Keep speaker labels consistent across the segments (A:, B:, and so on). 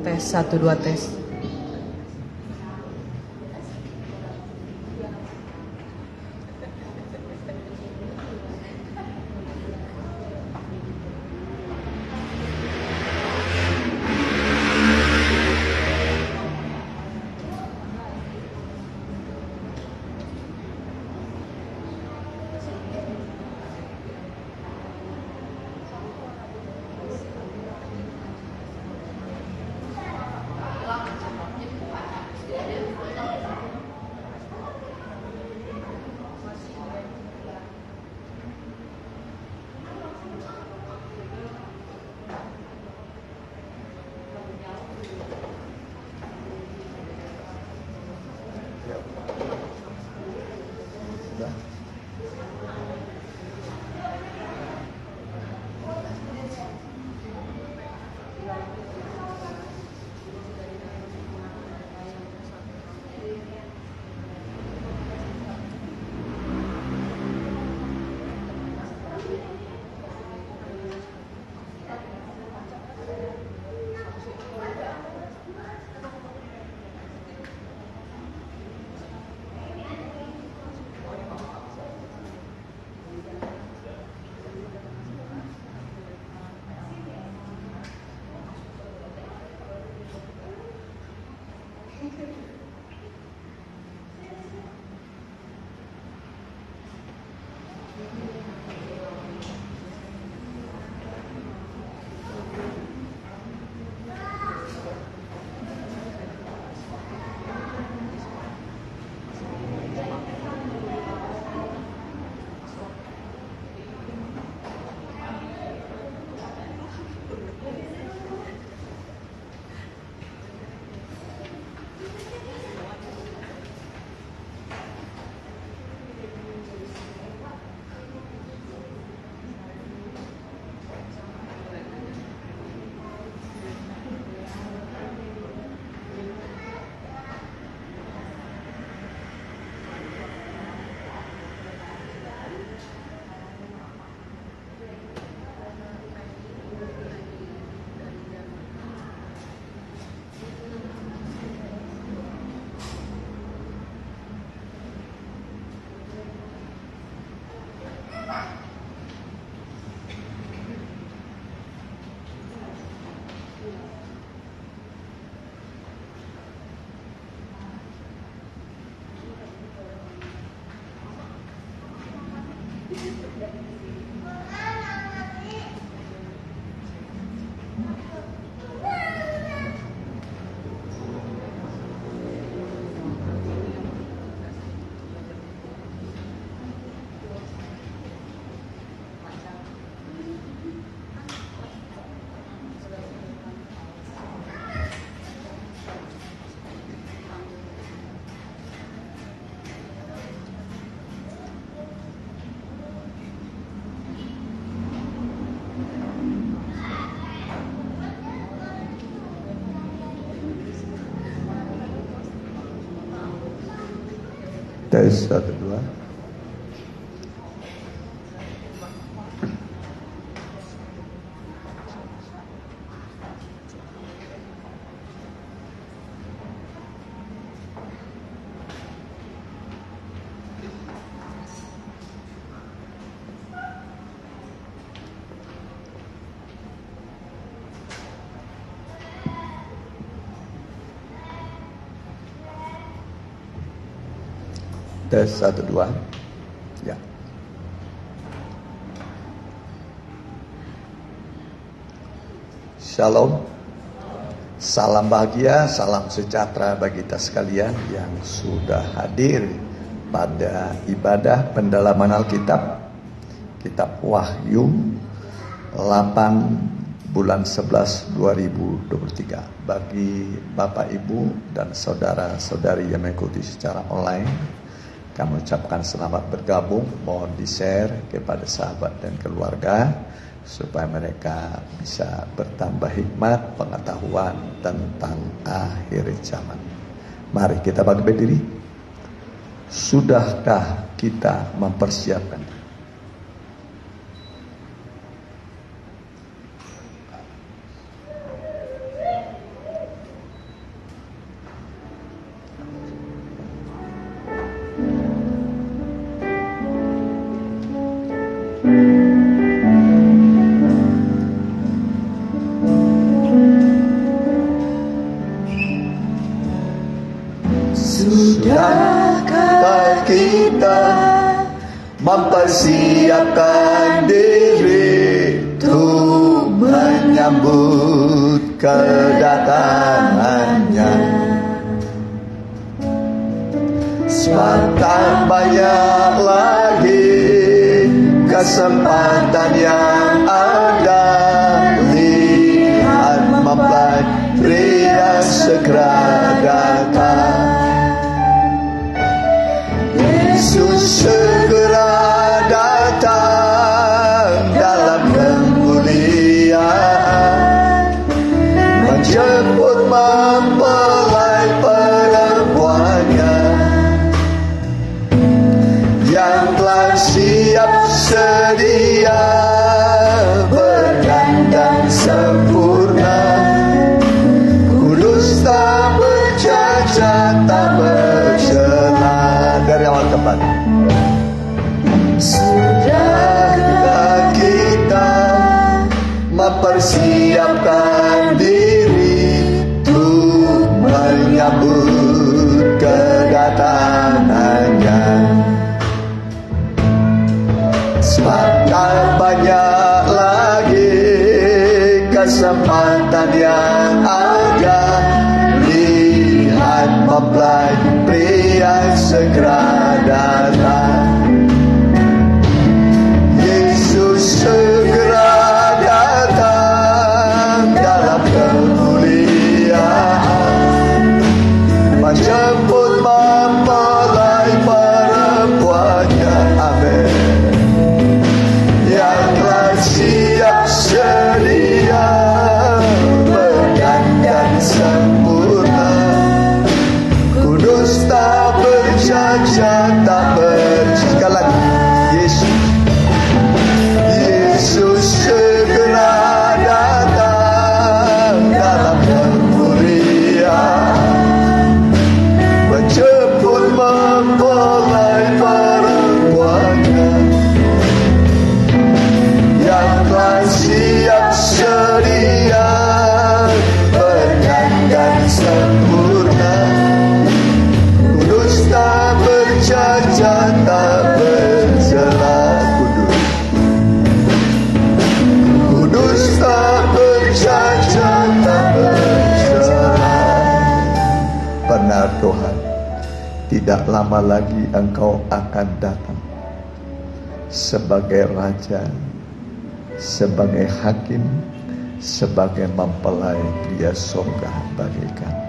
A: Tes 1 2 tes.
B: Tes 1 2. Tes 1 2. Ya. Shalom. Salam bahagia, salam sejahtera bagi kita sekalian yang sudah hadir pada ibadah pendalaman Alkitab, Kitab Wahyu 8 bulan 11 2023. Bagi Bapak Ibu dan saudara-saudari yang mengikuti secara online, kami ucapkan selamat bergabung. Mohon di-share kepada sahabat dan keluarga supaya mereka bisa bertambah hikmat pengetahuan tentang akhir zaman. Mari kita bangkit berdiri. Sudahkah kita mempersiapkan? kita mempersiapkan diri untuk menyambut kedatangannya. Sebab tak banyak lagi kesempatan yang ada. Lihat mempelai pria segera datang. Yesus segera datang dalam kemuliaan, menjemput mempelai perempuannya yang telah siap sedia, berdandan sempurna, kudus tak bercacat tak bercela. Dari awal kembali, sudahkah kita mempersiapkan diri untuk menyambut kedatangannya? Sebab tak banyak lagi kesempatan yang ada. Lihat mempelai pria segera datang. Yesus segera datang dalam kemuliaan, menjemput mempelai perempuannya. Amin. Yang telah siap sedia, berdandan sempurna, kudus tak bercacat tak bercela. Yesus segera datang dalam kemuliaan, menjemput mempelai perempuannya yang telah siap sedia, berdandan sempurna, kudus tak bercacat tak bercela. Kudus tak bercacat tak bercela. Benar Tuhan, tidak lama lagi Engkau akan datang sebagai Raja, sebagai Hakim, sebagai mempelai pria surga bagi kami.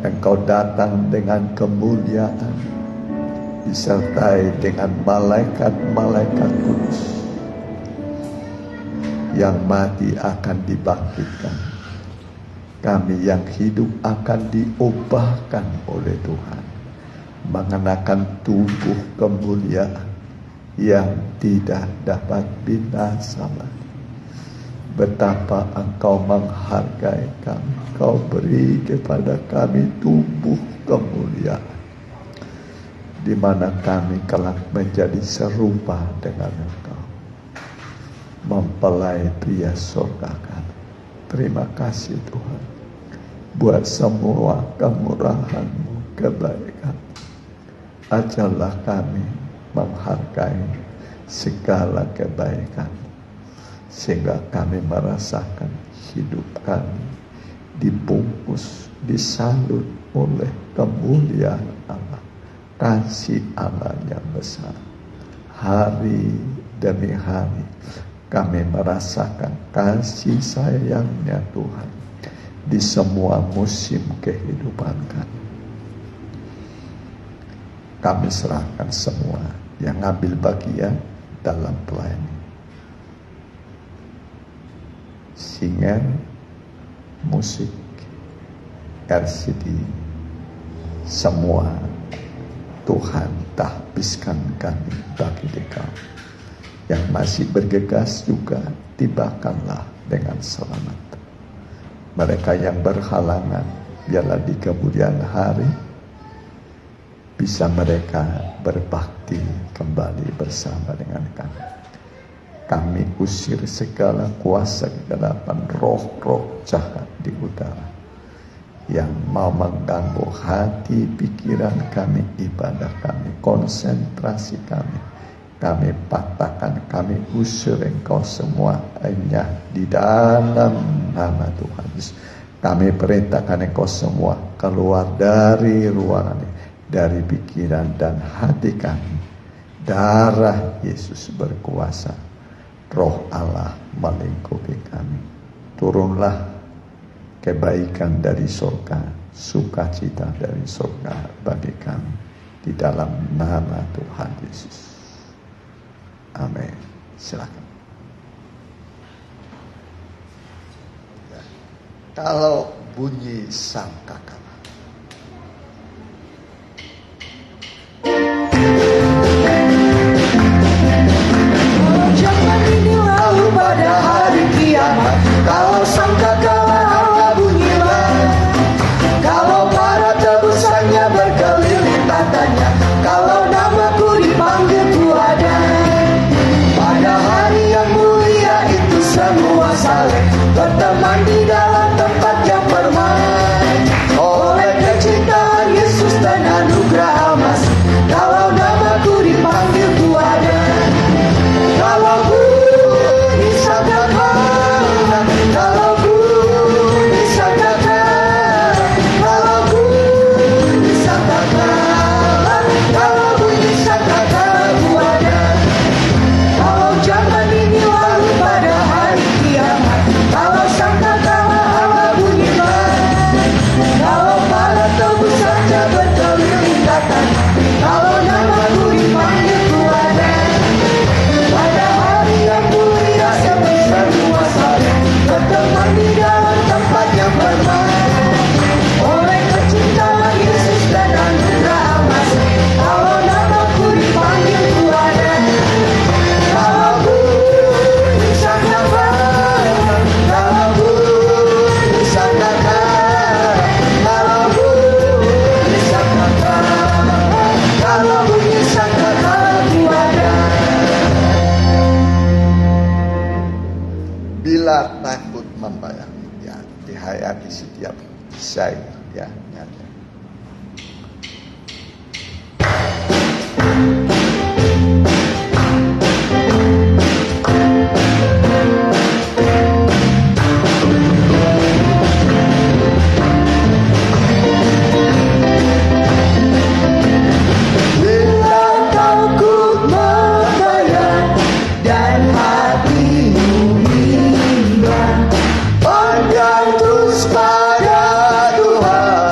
B: Engkau datang dengan kemuliaan, disertai dengan malaikat-malaikat kudus. Yang mati akan dibangkitkan, kami yang hidup akan diubahkan oleh Tuhan, mengenakan tubuh kemuliaan yang tidak dapat binasa lagi. Betapa Engkau menghargai kami, Engkau beri kepada kami tubuh kemuliaan, di mana kami kelak menjadi serupa dengan Engkau, mempelai pria surga kami. Terima kasih Tuhan buat semua kemurahan-Mu, kebaikan. Ajarlah kami menghargai segala kebaikan, sehingga kami merasakan hidup kami dibungkus, disalut oleh kemuliaan Allah, kasih Allah yang besar. Hari demi hari kami merasakan kasih sayangnya Tuhan di semua musim kehidupan kami. Kami serahkan semua yang ambil bagian dalam pelayanan, singer, musik, RCD, semua Tuhan tahbiskan kami bagi Engkau. Yang masih bergegas juga tibakanlah dengan selamat. Mereka yang berhalangan, biarlah di kemudian hari bisa mereka berbakti kembali bersama dengan kami. Kami usir segala kuasa kegelapan, roh-roh jahat di udara yang mau mengganggu hati, pikiran kami, ibadah kami, konsentrasi kami. Kami patahkan, kami usir engkau semua hanya di dalam nama Tuhan Yesus. Kami perintahkan engkau semua keluar dari ruangan ini, dari pikiran dan hati kami. Darah Yesus berkuasa, Roh Allah melingkupi kami. Turunlah kebaikan dari surga, sukacita dari surga bagi kami di dalam nama Tuhan Yesus. Amin. Silakan. Ya. Kalau bunyi sangkakala,
A: Zaman ini lalu pada hari kiamat, kalau sangkakala Allah bunyilah, kalau para tebusannya berkeliling tatanya, kalau namaku dipanggil ku ada. Pada hari yang mulia itu semua saling berteman di dalam tempat yang permai, oleh kecintaan Yesus dan anugerah emas. Kalau namaku dipanggil ku ada. Kalau bunyi sangkakala, kalau bunyi sangkakala, kalau bunyi sangkakala, kalau bunyi sangkakala ku ada. Kalau zaman ini lalu pada hari kiamat, kalau sangkakala Allah bunyilah, kalau para tebusannya berkeliling datang, kalau namaku dipanggil ku ada. Pada hari yang mulia semua saling berteman di dalam tempat yang permai, oleh kecintaan Yesus dan anugerah emas. Kalau namaku dipanggil ku ada. Kalau bunyi sangkakala, kalau bunyi sangkakala, kalau bunyi sangkakala, kalau bunyi sangkakala ku ada.
B: bila takut membayang, ya dihayati setiap saya, ya nyata.
A: Bila takut membayang dan hatimu bimbang, pandang terus pada Tuhan,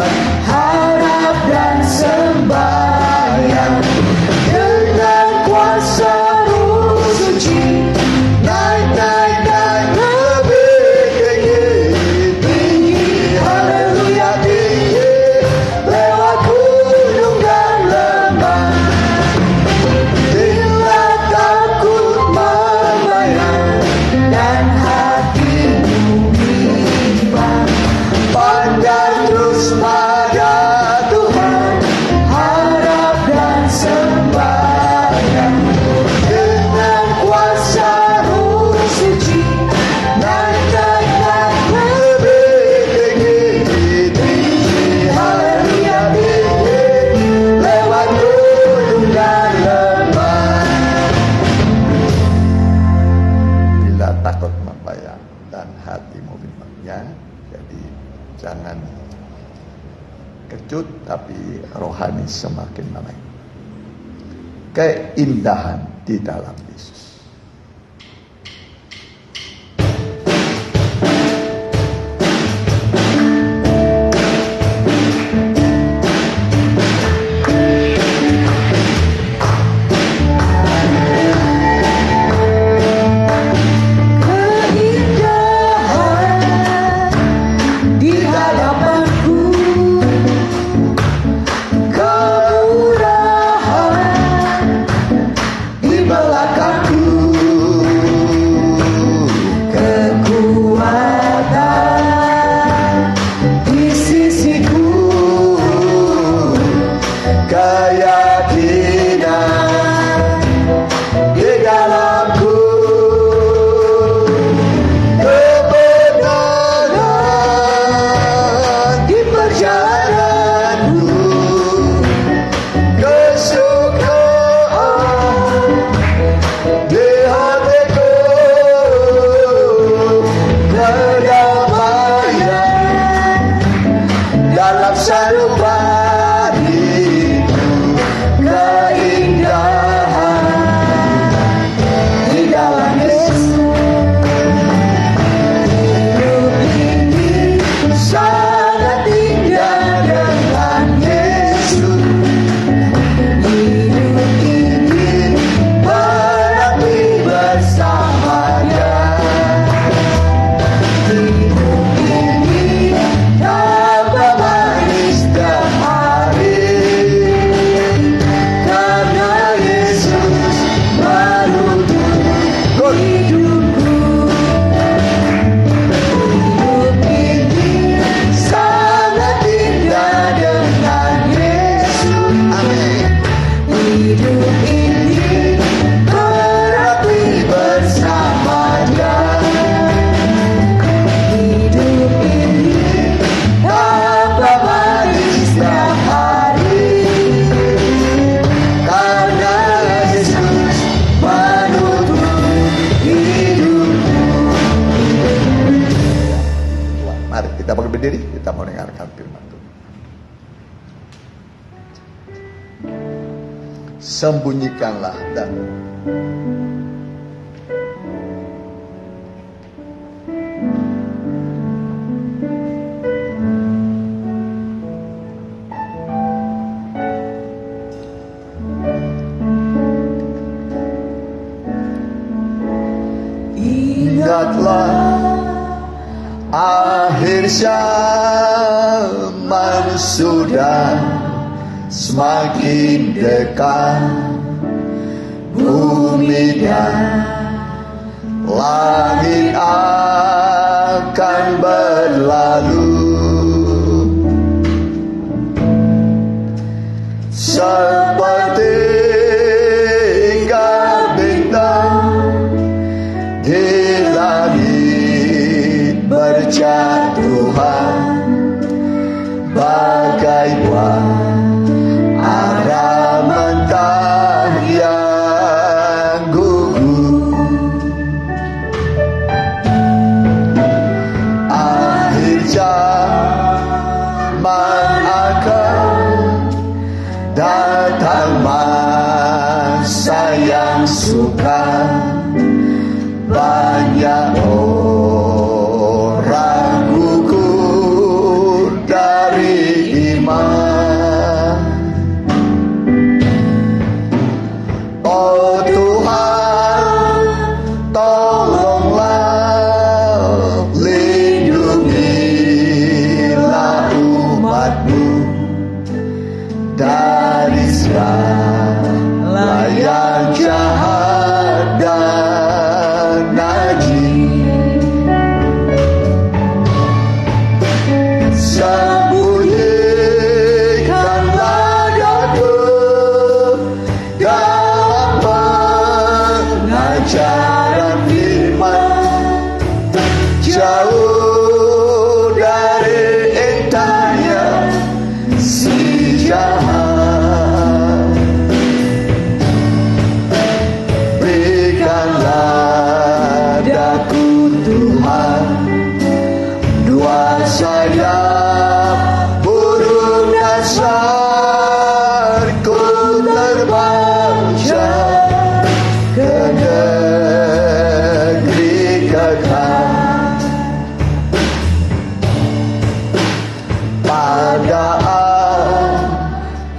A: harap dan sembahyang. Dengan kuasa Roh Suci, naik dan lebih tinggi, haleluya tinggi, lewat gunung dan lembah. Bila takut membayang dan hatimu bimbang, pandang terus pada Tuhan, harap dan sembahyang. Dengan kuasa Roh Suci, naik dan lebih tinggi, haleluya tinggi, lewat gunung dan lembah.
B: Bila takut membayang dan hatimu bimbangnya, jadi jangan kejut, tapi rohani semakin naik. Keindahan di dalam Yesus.
A: Keindahan di hadapanku, kemurahan di belakangku.
B: sembunyikanlah dan ingatlah akhir zaman sudah semakin dekat, bumi dan langit akan berlalu seperti bintang di langit berjatuhan bagai arah mentah yang gugur. Akhir zaman akan datang, masa yang sukar, banyak orang gugur dari iman. Oh Tuhan, tolonglah, lindungilah umat-Mu dari segala yang jahat dan najis. Sembunyikanlah daku dalam pengajaran firman, jauh dari indahnya si jahat. Berikanlah daku Tuhan dua sayap burung dasar, ku terbang ke negeri kekal. Pada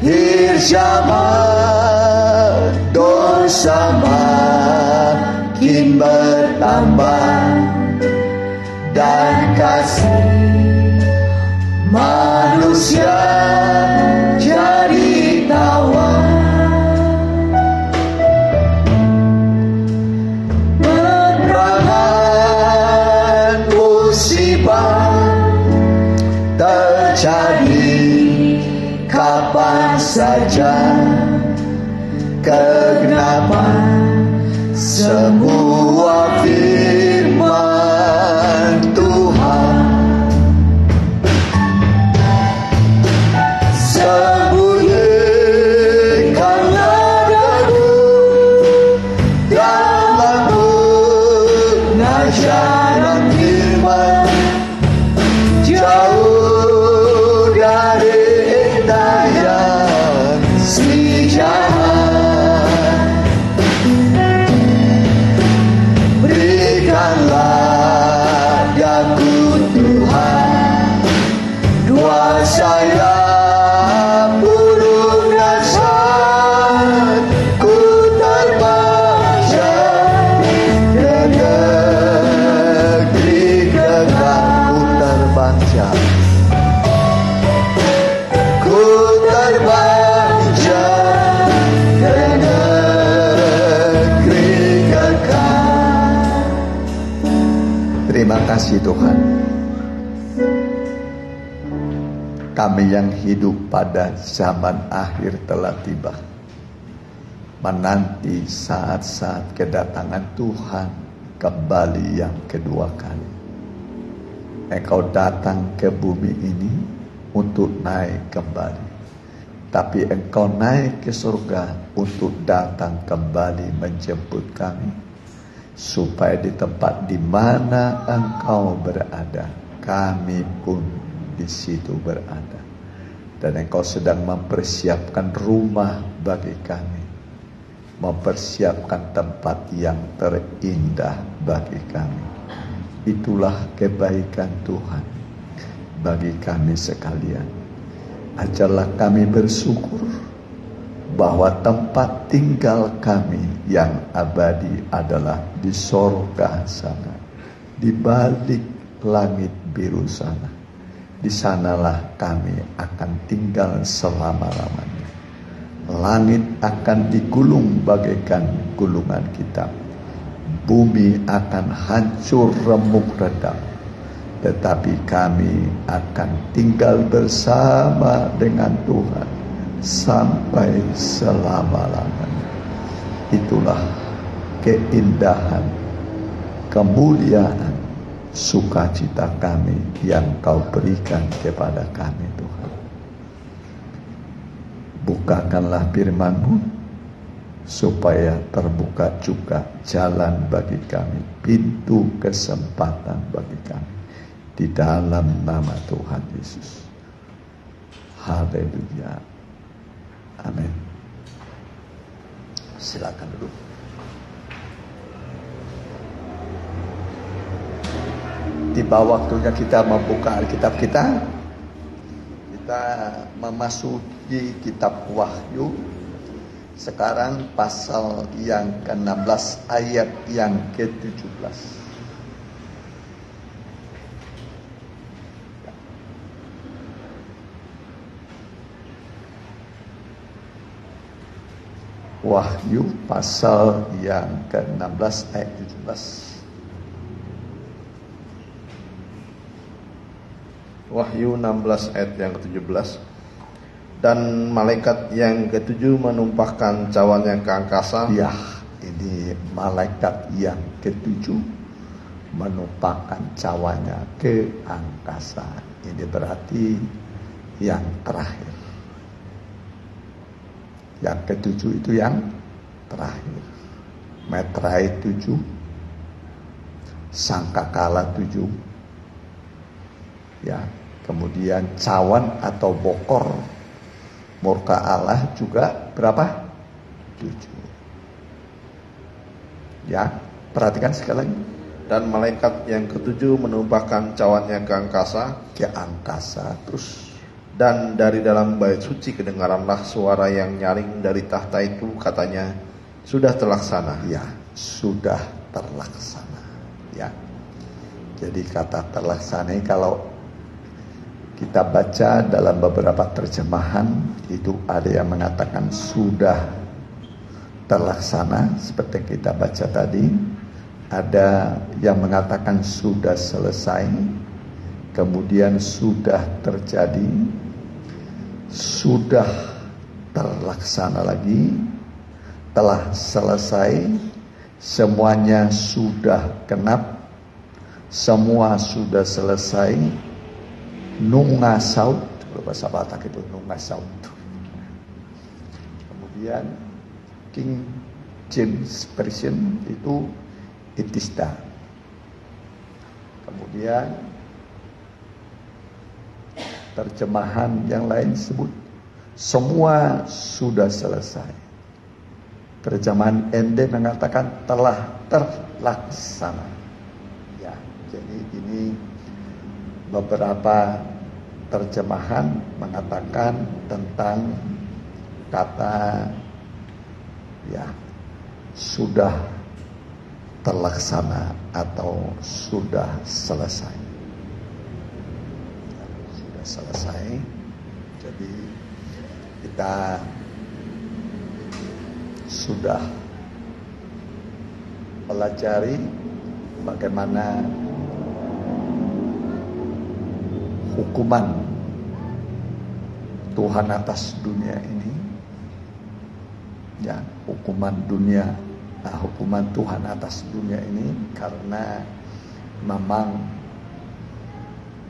B: akhir zaman dosa makin bertambah dan kasih manusia jadi tawar. Peperangan musibah terjadi kapan saja, kegenapan semua firman Tuhan. Sembunyikanlah daku dalam pengajaran firman, jauh dari indahnya si jahat. Berikanlah daku Tuhan dua sayap burung dasar, ku terbang ke negeri kekal. Ku terbang ke negeri kekal. Terima kasih Tuhan, kami yang hidup pada zaman akhir telah tiba, menanti saat-saat kedatangan Tuhan kembali yang kedua kali. Engkau datang ke bumi ini untuk naik kembali, tapi Engkau naik ke surga untuk datang kembali menjemput kami, supaya di tempat di mana Engkau berada, kami pun di situ berada. Dan Engkau sedang mempersiapkan rumah bagi kami. mempersiapkan tempat yang terindah bagi kami. Itulah kebaikan Tuhan bagi kami sekalian. Ajarlah kami bersyukur bahwa tempat tinggal kami yang abadi adalah di sorga sana, di balik langit biru sana. Di sanalah kami akan tinggal selama-lamanya. Langit akan digulung bagaikan gulungan kitab. Bumi akan hancur remuk redam. Tetapi kami akan tinggal bersama dengan Tuhan sampai selama-lamanya. Itulah keindahan, kemuliaan, sukacita kami yang Kau berikan kepada kami, Tuhan. Bukakanlah firman-Mu supaya terbuka juga jalan bagi kami, pintu kesempatan bagi kami, di dalam nama Tuhan Yesus. Haleluya. Amin. Silakan duduk. Tiba waktunya kita membuka Alkitab kita. Kita memasuki kitab Wahyu. Sekarang pasal yang ke-16 ayat yang ke-17. Wahyu pasal yang ke-16 ayat 17.
C: Wahyu 16 ayat yang ke-17. Dan malaikat yang ke-7 menumpahkan cawannya ke angkasa.
B: Ya, ini malaikat yang ke-7 menumpahkan cawannya ke angkasa. Ini berarti yang terakhir. Yang ke-7 itu yang terakhir. Meterai 7, sangkakala 7. Ya, kemudian cawan atau bokor murka Allah juga berapa? 7. Ya, perhatikan sekali lagi.
C: Dan malaikat yang ke-7 menumpahkan cawannya ke angkasa.
B: Ke angkasa terus.
C: Dan dari dalam bait suci kedengaranlah suara yang nyaring dari tahta itu, katanya, sudah terlaksana.
B: Ya, sudah terlaksana. Ya. Jadi kata terlaksana kalau kita baca dalam beberapa terjemahan itu ada yang mengatakan sudah terlaksana seperti yang kita baca tadi. Ada yang mengatakan sudah selesai. Kemudian sudah terjadi. Sudah terlaksana lagi. Telah selesai. Semuanya sudah genap. Semua sudah selesai. Nunga saut, bahasa Batak itu nunga saut. Kemudian King James Version itu it is done. Kemudian terjemahan yang lain sebut semua sudah selesai. Terjemahan ND mengatakan telah terlaksana. Ya, jadi ini beberapa terjemahan mengatakan tentang kata ya sudah terlaksana atau sudah selesai. Ya, sudah selesai. Jadi kita sudah pelajari bagaimana hukuman Tuhan atas dunia ini, ya hukuman dunia, hukuman Tuhan atas dunia ini karena memang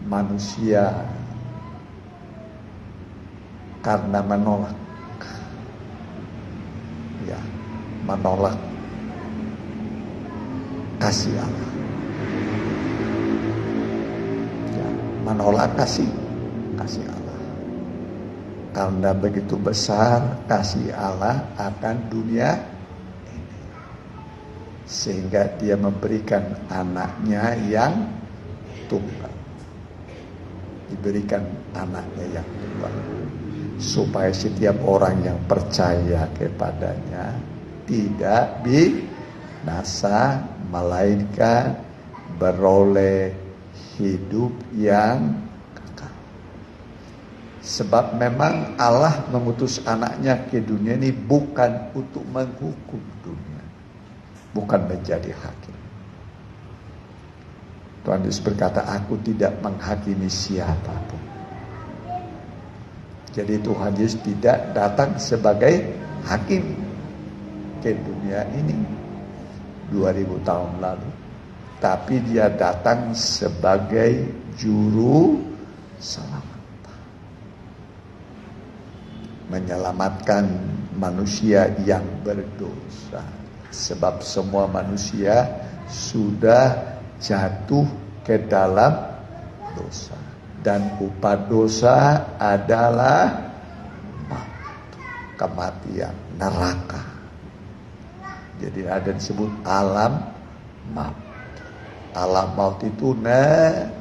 B: manusia karena menolak, ya menolak kasih Allah. Menolak kasih Allah. Karena begitu besar kasih Allah akan dunia sehingga dia memberikan anaknya yang tunggal. Diberikan anaknya yang tunggal supaya setiap orang yang percaya kepadanya tidak binasa, melainkan beroleh hidup yang kekal. Sebab memang Allah mengutus anaknya ke dunia ini bukan untuk menghukum dunia, bukan menjadi hakim. Tuhan Yesus berkata, aku tidak menghakimi siapapun. Jadi Tuhan Yesus tidak datang sebagai hakim ke dunia ini 2000 tahun lalu, tapi dia datang sebagai juru selamat, menyelamatkan manusia yang berdosa. Sebab semua manusia sudah jatuh ke dalam dosa, dan upah dosa adalah maut, kematian, neraka. Jadi ada disebut alam maut. Alam maut itu neraka.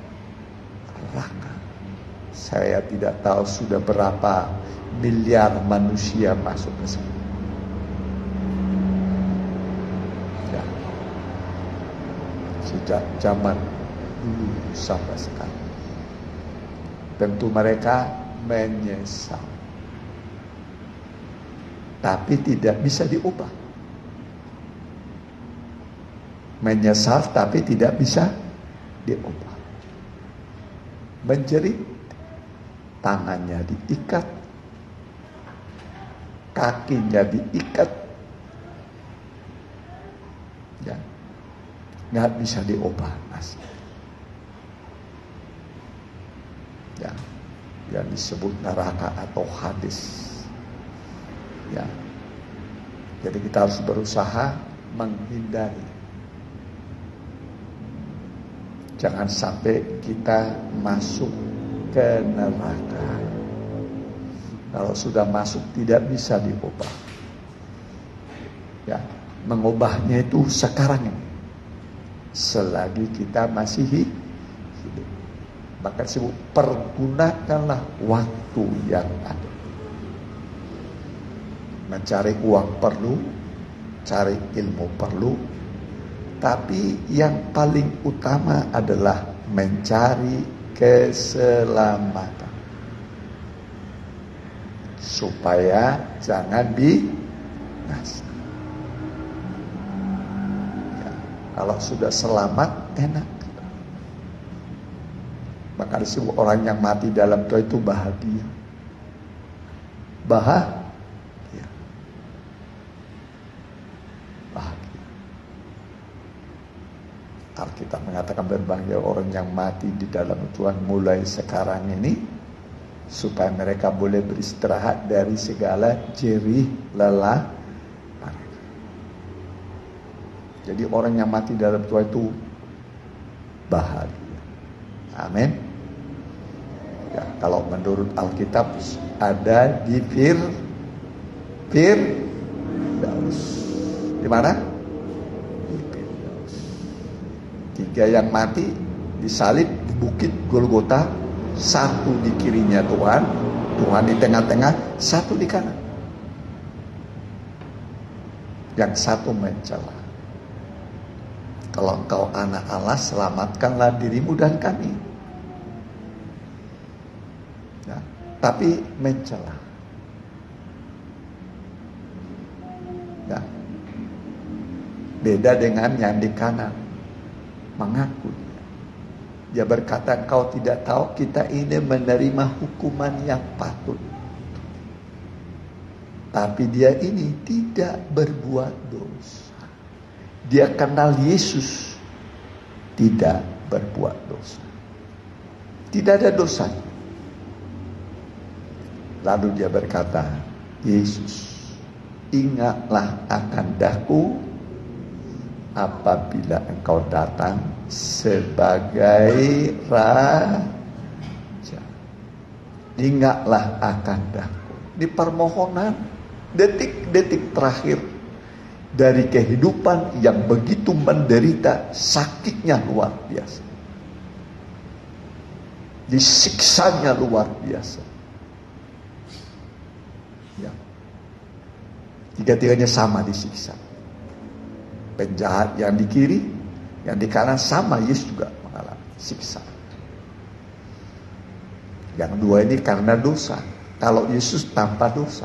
B: Saya tidak tahu sudah berapa miliar manusia masuk ke sana. Ya. Sejak zaman dulu sampai sekarang. Tentu mereka menyesal, tapi tidak bisa diubah. Menyesal tapi tidak bisa diubah. Menjerit, tangannya diikat, kakinya diikat, ya, nggak bisa diubah nasib. Ya, yang disebut neraka atau Hades. Ya, jadi kita harus berusaha menghindari. Jangan sampai kita masuk ke neraka. Kalau sudah masuk tidak bisa diubah. Ya, mengubahnya itu sekarang ini. Selagi kita masih hidup. Maka disebut pergunakanlah waktu yang ada. Mencari uang perlu, cari ilmu perlu, tapi yang paling utama adalah mencari keselamatan. Supaya jangan binasa. Ya, kalau sudah selamat, enak. Maka disebut orang yang mati dalam Tuhan itu bahagia. Bahagia. Alkitab mengatakan berbahagia orang yang mati di dalam Tuhan mulai sekarang ini, supaya mereka boleh beristirahat dari segala jerih lelah. Jadi orang yang mati dalam Tuhan itu bahagia. Amin. Ya, kalau menurut Alkitab ada di Firdaus. Di mana? Tiga yang mati disalib di bukit Golgota, satu di kirinya Tuhan, Tuhan di tengah-tengah, satu di kanan. Yang satu mencela. Kalau engkau anak Allah, selamatkanlah dirimu dan kami. Ya, tapi mencela. Ya. Beda dengan yang di kanan. Mengaku. Dia berkata, engkau tidak tahu kita ini menerima hukuman yang patut. Tapi dia ini tidak berbuat dosa. Dia kenal Yesus, tidak berbuat dosa. Tidak ada dosa. Lalu dia berkata, Yesus, ingatlah akan daku apabila engkau datang sebagai raja. Ingatlah akan daku. Di permohonan detik-detik terakhir dari kehidupan yang begitu menderita, sakitnya luar biasa, disiksanya luar biasa. Ya. Tiga-tiganya sama disiksa. Penjahat yang di kiri, yang di kanan sama, Yesus juga mengalami siksa. Yang dua ini karena dosa. Kalau Yesus tanpa dosa.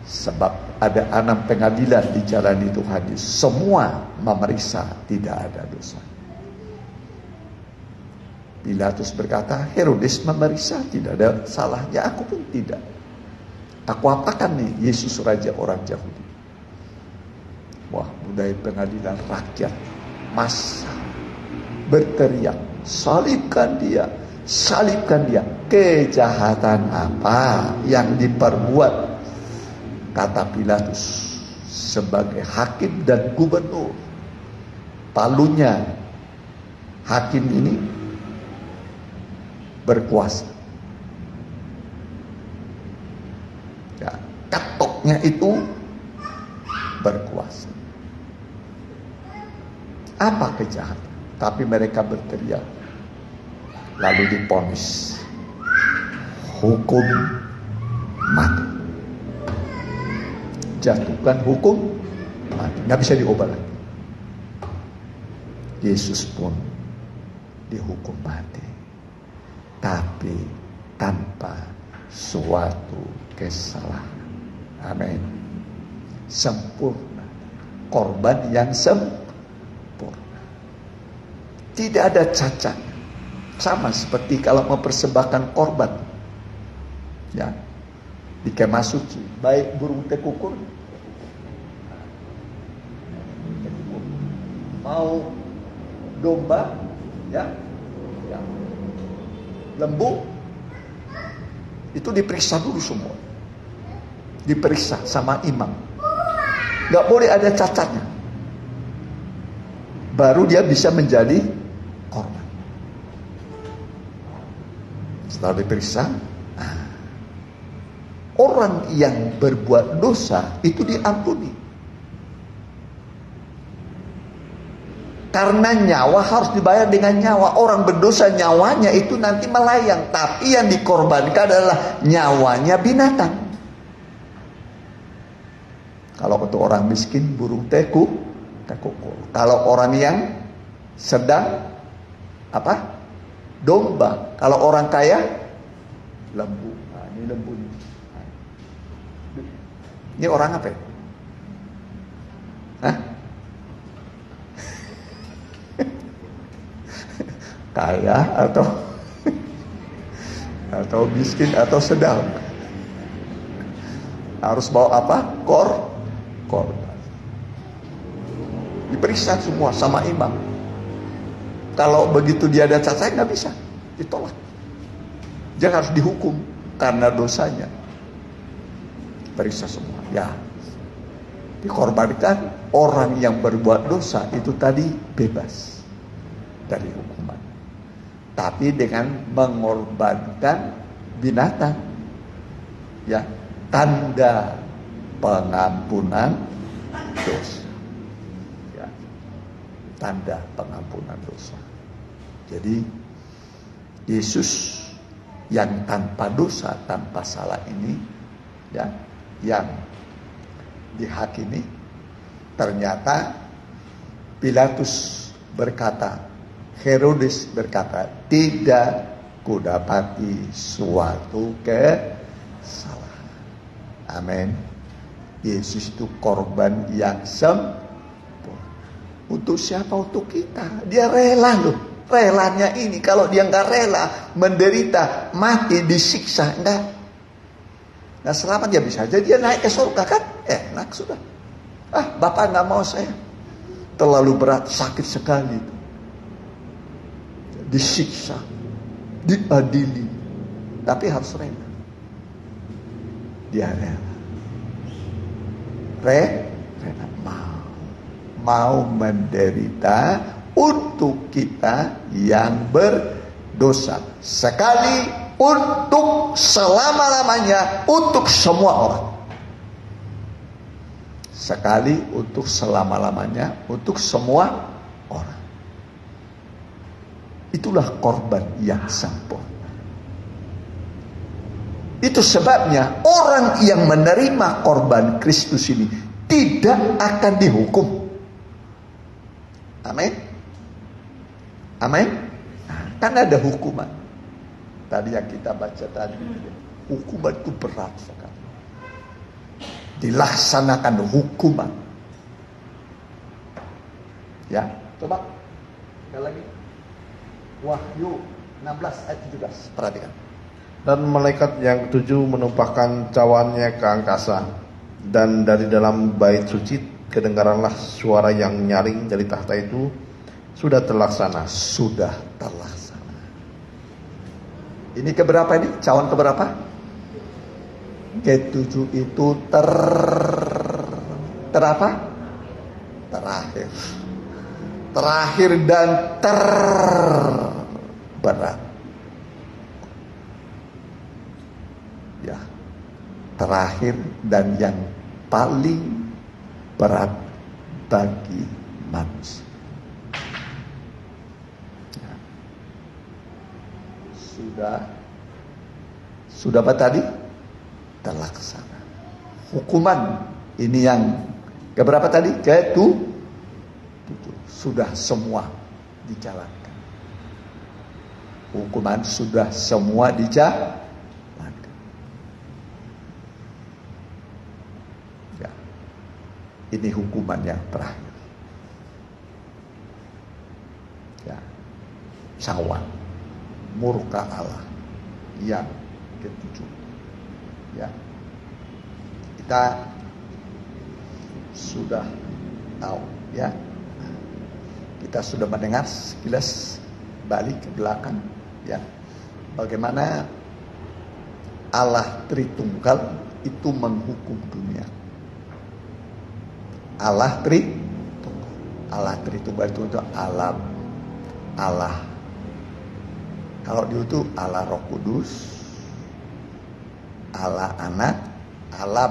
B: Sebab ada 6 pengadilan di jalan itu hadis. Semua memeriksa tidak ada dosa. Pilatus berkata, Herodes memeriksa tidak ada salahnya, aku pun tidak. Aku apakan nih Yesus raja orang Yahudi? Wah, budaya pengadilan rakyat massa berteriak, salibkan dia, salibkan dia. Kejahatan apa yang diperbuat? Kata Pilatus sebagai hakim dan gubernur. Palunya hakim ini berkuasa. Ya, ketoknya itu berkuasa. Apa kejahatan? Tapi mereka berteriak. Lalu diponis hukum mati. Jatuhkan hukum mati. Nggak bisa diubah lagi. Yesus pun dihukum mati. Tapi tanpa suatu kesalahan. Amin. Sempurna. Korban yang sempurna. Tidak ada cacat. Sama seperti kalau mempersembahkan korban. Ya. Di kemah suci. Baik burung tekukur. Mau domba. Ya. Ya. Lembu. Itu diperiksa dulu semua. Diperiksa sama imam. Gak boleh ada cacatnya. Baru dia bisa menjadi korban. Setelah diperiksa, orang yang berbuat dosa itu diampuni. Karena nyawa harus dibayar dengan nyawa. Orang berdosa nyawanya itu nanti melayang. Tapi yang dikorbankan adalah nyawanya binatang. Kalau untuk orang miskin, burung tekukur. Kalau orang yang sedang apa? Domba. Kalau orang kaya, lembu. Nah, ini lembu. Ini orang apa ya? Hah? Kaya atau miskin atau sedang. Harus bawa apa? Korban. Diperiksa semua sama imam. Kalau begitu dia ada cacat, nggak bisa, ditolak. Dia harus dihukum karena dosanya. Periksa semua. Ya, dikorbankan. Orang yang berbuat dosa itu tadi bebas dari hukuman. Tapi dengan mengorbankan binatang, ya, tanda pengampunan dosa. Ya, tanda pengampunan dosa. Jadi Yesus yang tanpa dosa, tanpa salah ini, ya, yang dihakimi, ternyata Pilatus berkata, Herodes berkata, tidak kudapati suatu kesalahan. Amin. Yesus itu korban yang sempurna. Untuk siapa? Untuk kita. Dia rela loh. Relanya ini, kalau dia nggak rela, menderita, mati, disiksa, enggak. Nah, selamat dia bisa aja dia naik ke surga kan? Enak sudah. Bapak nggak mau saya. Terlalu berat, sakit sekali itu. Disiksa, diadili, tapi harus rela. Dia rela. Rela mau menderita untuk kita yang berdosa. Sekali untuk selama-lamanya, untuk semua orang. sekali untuk selama-lamanya, untuk semua orang. Itulah korban yang sempurna. Itu sebabnya orang yang menerima korban Kristus ini tidak akan dihukum. Amin. Amin. Nah, kan ada hukuman. Tadi yang kita baca tadi, hukuman itu berat sekali. Dilaksanakan hukuman. Ya, coba sekali lagi. Wahyu 16 ayat 17. Perhatikan.
C: Dan malaikat yang ketujuh menumpahkan cawannya ke angkasa, dan dari dalam bait suci kedengaranlah suara yang nyaring dari tahta itu, sudah terlaksana.
B: Sudah terlaksana. Ini keberapa ini? Cawan keberapa? Ketujuh itu terapa? Terakhir. Terakhir dan terberat. Ya, terakhir dan yang paling berat bagi manusia. Ya. Sudah apa tadi? Terlaksana. Hukuman ini yang keberapa tadi? Ketujuh. Sudah semua dijalankan. Hukuman sudah semua dijalankan. Ini hukuman yang terakhir. Ya. Cawan murka Allah yang ketujuh. Ya. Kita sudah tahu, ya. Kita sudah mendengar sekilas balik ke belakang, ya. Bagaimana Allah Tritunggal itu menghukum dunia. Allah Tritunggal itu untuk Allah. Kalau dia itu Allah Roh Kudus, Allah Anak, Allah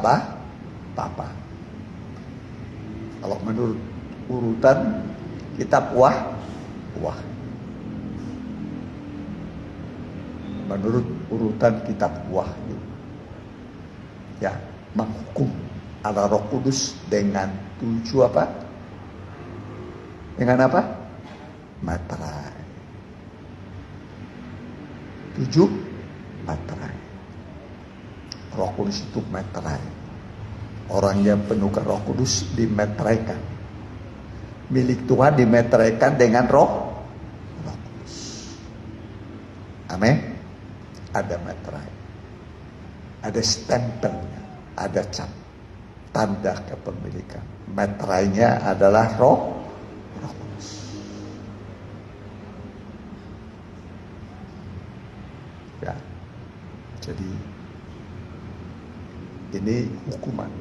B: Bapa. Kalau menurut urutan kitab Wahyu. Menurut urutan kitab Wahyu, ya, menghukum Allah Roh Kudus dengan 7 apa? Dengan apa? Materai. 7 materai. Roh Kudus itu materai. Orang yang penuh Roh Kudus dimeteraikan. Milik Tuhan dimeteraikan dengan Roh Kudus. Amin. Ada materai. Ada stempelnya, ada cap. Tanda kepemilikan. Meterainya adalah Roh Kudus. Ya. Jadi ini hukuman.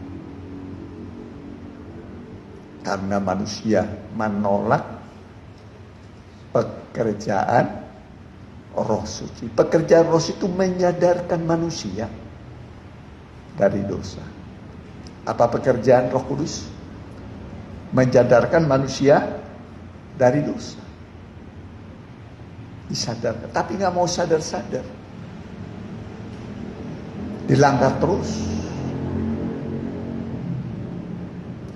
B: Karena manusia menolak pekerjaan Roh Suci. Pekerjaan Roh Suci itu menyadarkan manusia dari dosa. Apa pekerjaan Roh Kudus? Menyadarkan manusia dari dosa. Disadarkan, tapi nggak mau sadar-sadar. Dilanggar terus.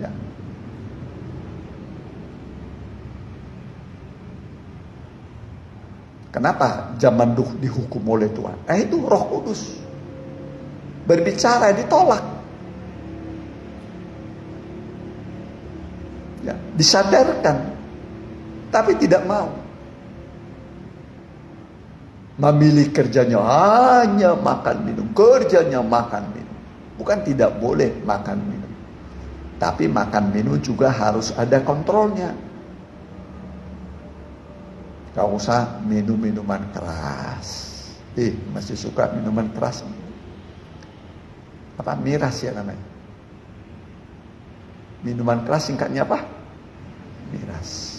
B: Ya. Kenapa zaman Nuh dihukum oleh Tuhan? Itu Roh Kudus berbicara, ditolak. Ya, disadarkan, tapi tidak mau. Memilih kerjanya hanya makan minum, kerjanya makan minum. Bukan tidak boleh makan minum, tapi makan minum juga harus ada kontrolnya. Gak usah minum minuman keras. Masih suka minuman keras? Apa miras ya namanya? Minuman keras singkatnya apa? Miras.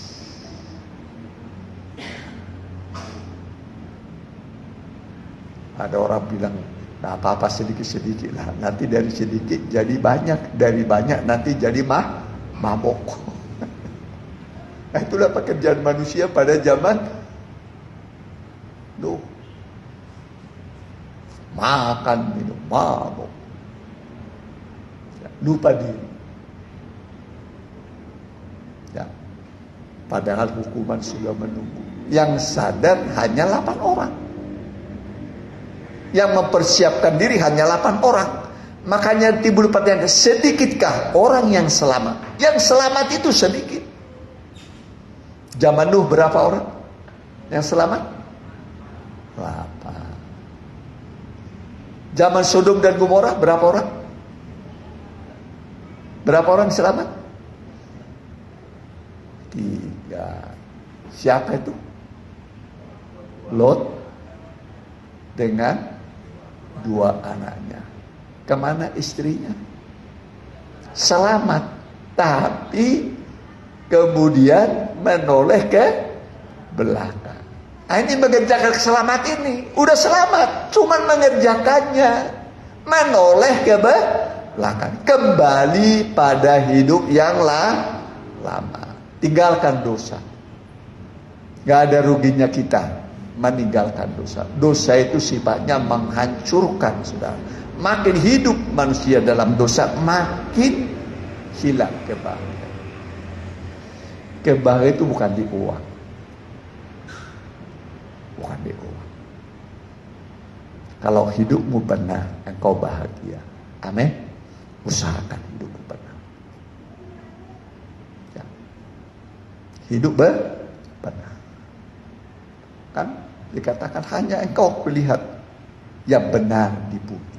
B: Ada orang bilang Nah, apa-apa sedikit-sedikit lah. Nanti dari sedikit jadi banyak, dari banyak nanti jadi mabok. Nah, itulah pekerjaan manusia pada zaman Nuh. Makan, minum, mabok. Lupa diri. Ya. Padahal hukuman sudah menunggu. Yang sadar hanya 8 orang. Yang mempersiapkan diri hanya 8 orang. Makanya timbul pertanyaan, sedikitkah orang yang selamat? Yang selamat itu sedikit. Zaman Nuh berapa orang yang selamat? 8. Zaman Sodom dan Gomora berapa orang? Berapa orang selamat? 3. Siapa itu? Lot dengan 2 anaknya. Kemana istrinya? Selamat, tapi kemudian menoleh ke belakang. Nah, ini mengerjakan keselamatan ini. Udah selamat, cuman mengerjakannya menoleh ke belakang. Kembali pada hidup yang lama. Tinggalkan dosa. Gak ada ruginya kita meninggalkan dosa. Dosa itu sifatnya menghancurkan, saudara. Makin hidup manusia dalam dosa, makin hilang kebahagiaan. Kebahagiaan itu bukan di uang. Bukan di uang. Kalau hidupmu benar, engkau bahagia. Amin. Usahakan hidupmu benar. Ya. Hidup benar. Kan dikatakan hanya engkau melihat yang benar di bumi.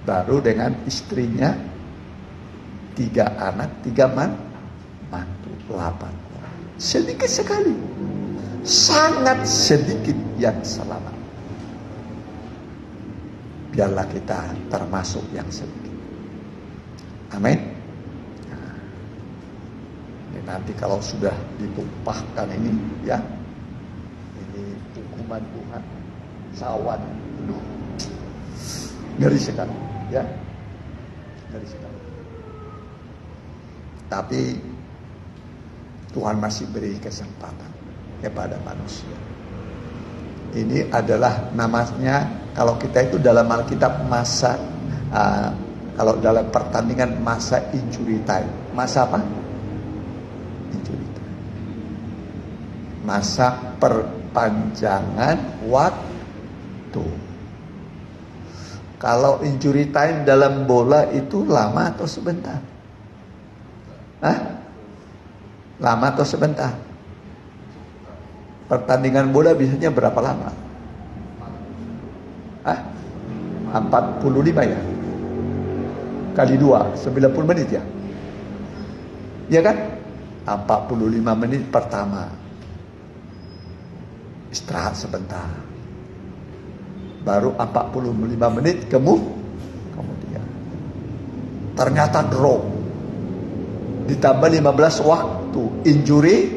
B: Baru dengan istrinya 3 anak, 3 mantu, 8 orang. Sedikit sekali. Sangat sedikit yang selamat. Biarlah kita termasuk yang sedikit. Amin. Nanti kalau sudah ditumpahkan ini, ya, ini hukuman Tuhan, sawan, ngeri sekali, ya, ngeri sekali. Tapi Tuhan masih beri kesempatan kepada manusia. Ini adalah namanya, kalau kita itu dalam Alkitab masa, kalau dalam pertandingan masa injury time, masa apa? Masa perpanjangan waktu. Kalau injury time dalam bola itu lama atau sebentar? Hah? Lama atau sebentar? Pertandingan bola biasanya berapa lama? Hah? 45 ya? Kali 2, 90 menit ya? Iya kan? 45 menit pertama. Istirahat sebentar. Baru 45 menit kemudian. Ternyata draw. Ditambah 15 waktu. Injury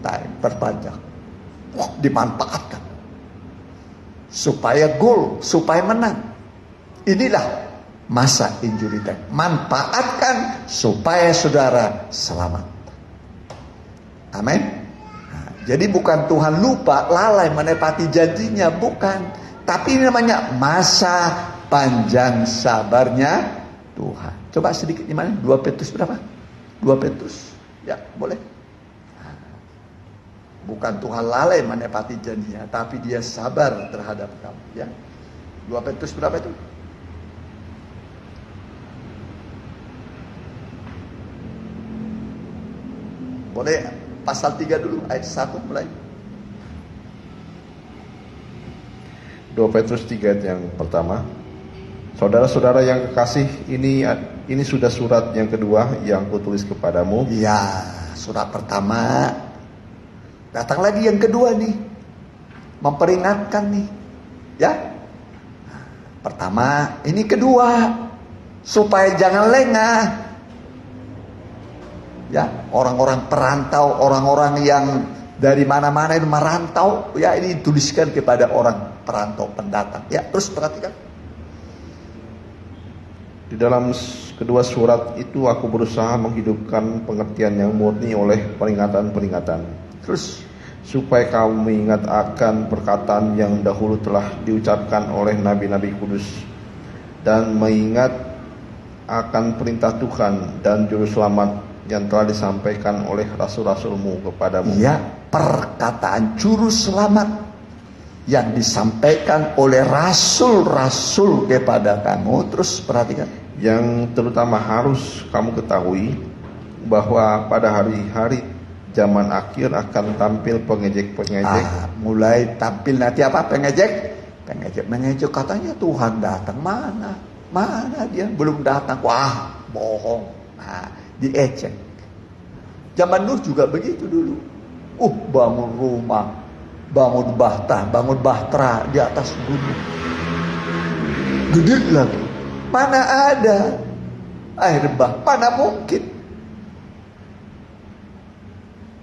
B: time. Perpanjang. Wah, dimanfaatkan. Supaya gol. Supaya menang. Inilah masa injury time. Manfaatkan supaya saudara selamat. Amin. Jadi bukan Tuhan lupa, lalai menepati janjinya, bukan. Tapi ini namanya masa panjang sabarnya Tuhan. Coba sedikit gimana? 2 Petrus berapa? 2 Petrus. Ya, boleh. Bukan Tuhan lalai menepati janjinya, tapi dia sabar terhadap kamu. Ya. 2 Petrus berapa itu? Boleh. Pasal 3 dulu, ayat 1 mulai.
C: 2 Petrus 3 yang pertama. Saudara-saudara yang kekasih, ini sudah surat yang kedua yang kutulis kepadamu.
B: Ya, surat pertama. Datang lagi yang kedua nih. Memperingatkan nih. Ya. Pertama, ini kedua. Supaya jangan lengah. Ya, orang-orang perantau, orang-orang yang dari mana-mana itu merantau, ya ini dituliskan kepada orang perantau pendatang. Ya, terus perhatikan.
C: Di dalam kedua surat itu aku berusaha menghidupkan pengertian yang murni oleh peringatan-peringatan.
B: Terus
C: supaya kamu mengingat akan perkataan yang dahulu telah diucapkan oleh nabi-nabi kudus, dan mengingat akan perintah Tuhan dan juru selamat yang telah disampaikan oleh rasul-rasulmu kepadamu.
B: ya, perkataan juru selamat yang disampaikan oleh rasul-rasul kepada kamu. Terus perhatikan,
C: Yang terutama harus kamu ketahui bahwa pada hari-hari zaman akhir akan tampil pengejek-pengejek.
B: mulai tampil nanti apa? Mengejek katanya Tuhan datang. Mana dia, belum datang. Wah, bohong. Nah, diejek. Zaman Nuh juga begitu dulu. Bangun rumah, bangun bahtera di atas gunung, gede lagi. Mana ada air bah? Mana mungkin?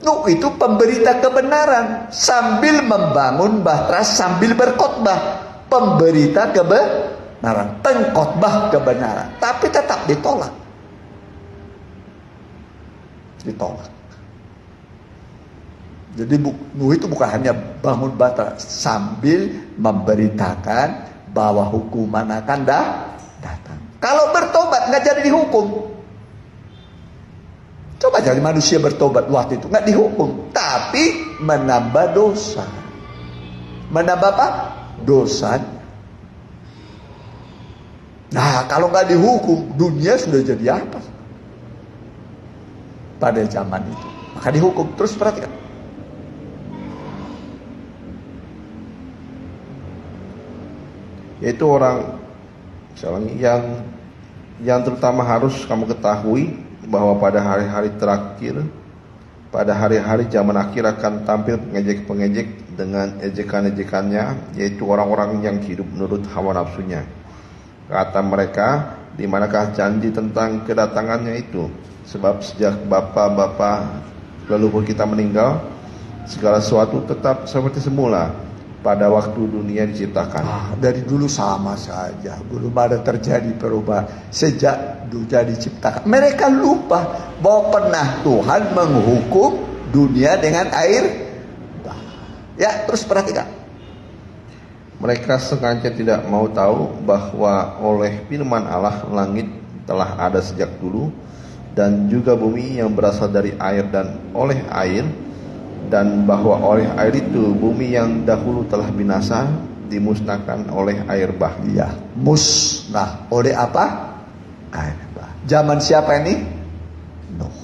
B: Nuh itu pemberita kebenaran, sambil membangun bahtera, sambil berkhotbah, pemberita kebenaran, pengkhotbah kebenaran, tapi tetap ditolak. Jadi Nuh itu bukan hanya bangun bahtera, sambil memberitakan bahwa hukuman akan datang. Kalau bertobat nggak jadi dihukum. Coba jadi manusia bertobat waktu itu nggak dihukum, tapi menambah dosa. Menambah apa? Dosa. Nah, kalau nggak dihukum, dunia sudah jadi apa? Pada zaman itu, maka dihukum. Terus perhatikan.
C: Yaitu orang yang terutama harus kamu ketahui bahwa pada hari-hari terakhir, pada hari-hari zaman akhir akan tampil pengejek-pengejek dengan ejekan-ejekannya, yaitu orang-orang yang hidup menurut hawa nafsunya. Kata mereka, di manakah janji tentang kedatangannya itu? Sebab sejak bapa-bapa leluhur kita meninggal, segala sesuatu tetap seperti semula pada waktu dunia diciptakan.
B: Dari dulu sama saja, belum ada terjadi perubahan sejak dunia diciptakan. Mereka lupa bahwa pernah Tuhan menghukum dunia dengan air bah. Ya, terus perhatikan.
C: Mereka sengaja tidak mau tahu bahwa oleh firman Allah langit telah ada sejak dulu, dan juga bumi yang berasal dari air dan oleh air, dan bahwa oleh air itu bumi yang dahulu telah binasa dimusnahkan oleh air bah.
B: Ya, musnah oleh apa? Air bah. Zaman siapa ini? Nuh.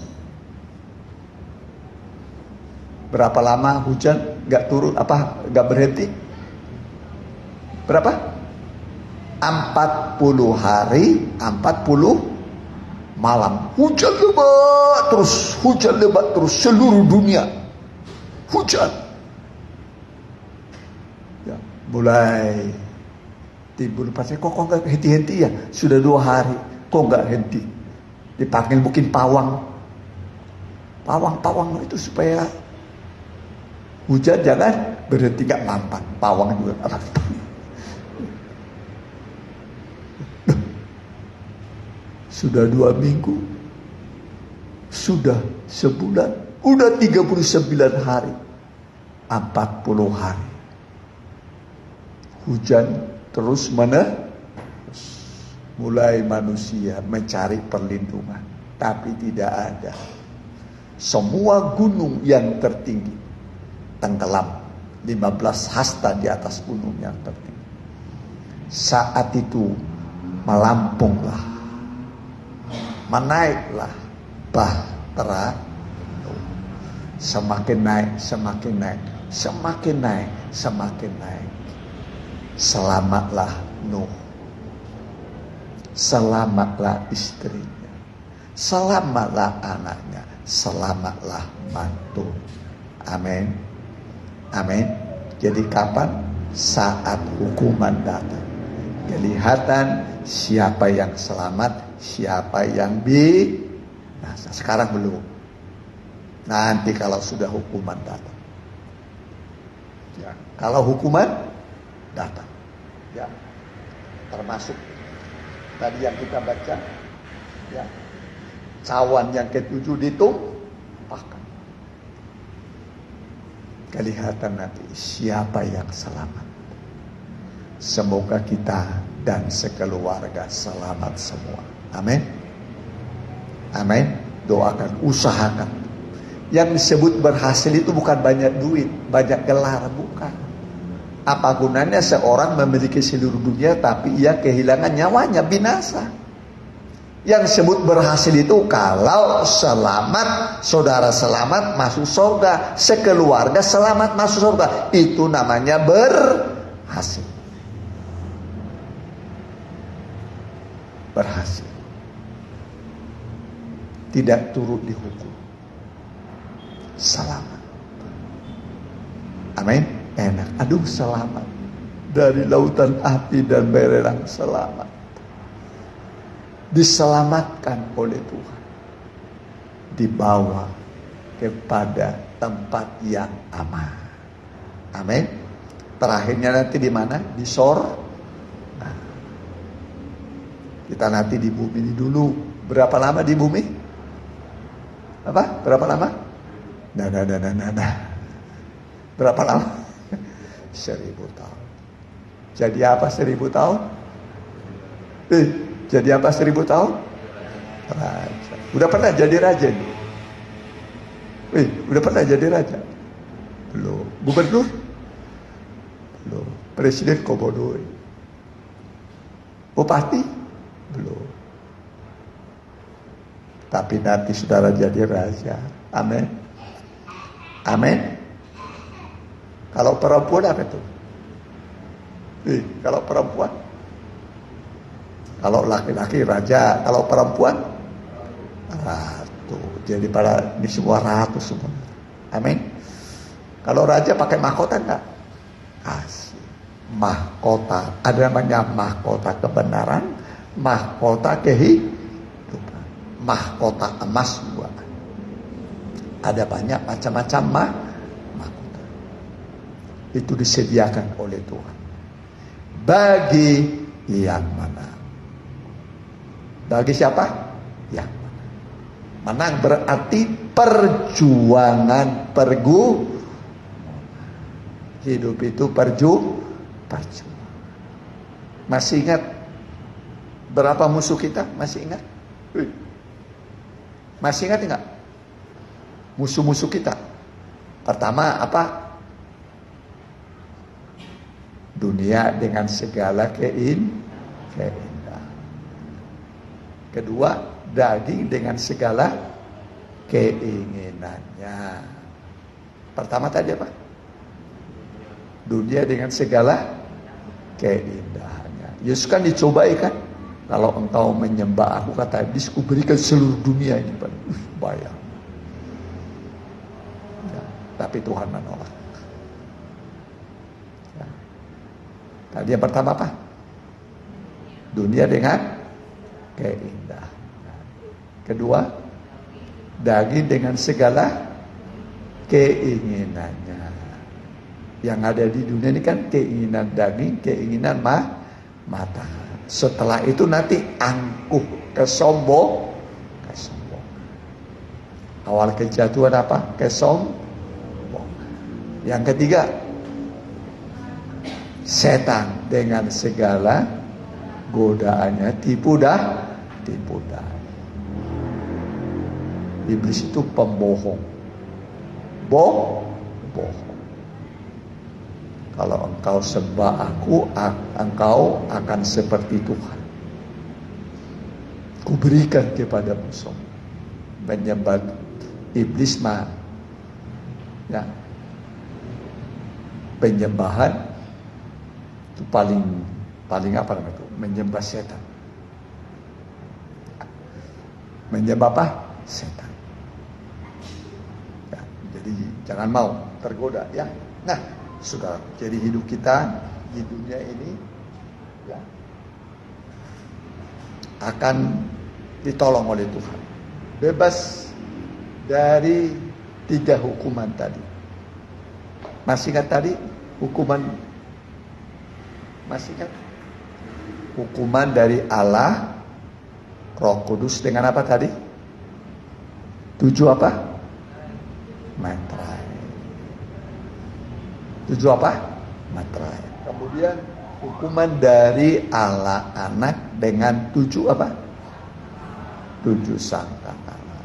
B: Berapa lama hujan nggak turun, nggak berhenti? Berapa? 40 hari, 40 malam. Hujan lebat terus seluruh dunia. Hujan. Ya, mulai timbul pasnya, kok nggak henti-henti ya? Sudah 2 hari, kok nggak henti? Dipanggil mungkin pawang itu supaya hujan jangan berhenti, nggak mampan. Pawang juga. Sudah 2 minggu, sudah sebulan, udah 39 hari, 40 hari. Hujan terus menerus. Mulai manusia mencari perlindungan, tapi tidak ada. Semua gunung yang tertinggi tenggelam, 15 hasta di atas gunung yang tertinggi. Saat itu melampunglah, menaiklah bahtera. Semakin naik, semakin naik, semakin naik, semakin naik. Selamatlah Nuh, selamatlah istrinya, selamatlah anaknya, selamatlah mantu. Amin, amin. Jadi kapan? Saat hukuman datang, kelihatan siapa yang selamat, siapa yang binasa. Sekarang belum. Nanti kalau sudah hukuman datang. Ya, kalau hukuman datang. Ya, termasuk tadi yang kita baca, ya, cawan yang ketujuh ditumpahkan. Kelihatan nanti siapa yang selamat. Semoga kita dan sekeluarga selamat semua. Amin. Amin. Doakan, usahakan. Yang disebut berhasil itu bukan banyak duit, banyak gelar, bukan. Apa gunanya seorang memiliki seluruh dunia tapi ia kehilangan nyawanya, binasa. Yang disebut berhasil itu kalau selamat, saudara selamat masuk surga, sekeluarga selamat masuk surga, itu namanya berhasil. Berhasil. Tidak turut dihukum. Selamat. Amin. Enak. Aduh, selamat. Dari lautan api dan belerang, selamat. Diselamatkan oleh Tuhan. Dibawa kepada tempat yang aman. Amin. Terakhirnya nanti di mana? Di sorga. Kita nanti di bumi ini dulu. Berapa lama di bumi? Apa? Berapa lama? Nah. Berapa lama? 1000 tahun. Jadi apa 1000 tahun? Jadi apa 1000 tahun? Raja. Udah pernah jadi raja nih? Udah pernah jadi raja? Belum. Gubernur? Belum. Presiden Komodo. Bupati? Belum. Tapi nanti saudara jadi raja. Amin. Amin. Kalau perempuan apa itu? Kalau perempuan? Kalau laki-laki raja, kalau perempuan ratu. Jadi pada di semua ratu semua. Amin. Kalau raja pakai mahkota enggak? Asik. Mahkota. Ada namanya mahkota kebenaran, mahkota kehidupan, mahkota emas juga. Ada banyak macam-macam mahkota. Itu disediakan oleh Tuhan bagi yang mana. Bagi siapa? Yang mana. Menang berarti perjuangan, hidup itu perjuangan. Masih ingat berapa musuh kita? Masih ingat? Masih ingat enggak? Musuh-musuh kita. Pertama apa? Dunia dengan segala keindahan. Kedua, daging dengan segala keinginannya. Pertama tadi apa? Dunia dengan segala keindahannya. Yesus kan dicobai kan? Kalau engkau menyembah aku, kata iblis, ku berikan seluruh dunia ini. Bayang. Ya, tapi Tuhan menolak. Ya. Tadi yang pertama apa? Dunia dengan keindahan. Kedua, daging dengan segala keinginannya. Yang ada di dunia ini kan keinginan daging, keinginan mata. Setelah itu nanti angkuh, kesombongan. Awal kejatuhan apa? Kesombongan. Yang ketiga, setan dengan segala godaannya, tipu daya. Iblis itu pembohong. Bohong. Kalau engkau sembah aku, engkau akan seperti Tuhan. Kuberikan kepadamu semua. Menyembah iblis ya, penyembahan itu paling apa namanya itu? Menyembah setan. Menyembah apa? Setan. Ya, jadi jangan mau tergoda ya. Nah, sudah jadi hidup kita di dunia ini ya, akan ditolong oleh Tuhan, bebas dari 3 hukuman tadi. Masih ingat tadi? Hukuman masih kan? Hukuman dari Allah Roh Kudus dengan apa tadi? 7 apa? Materai. 7 apa? Materai. Kemudian hukuman dari Allah Anak dengan 7 apa? 7 sangkakala.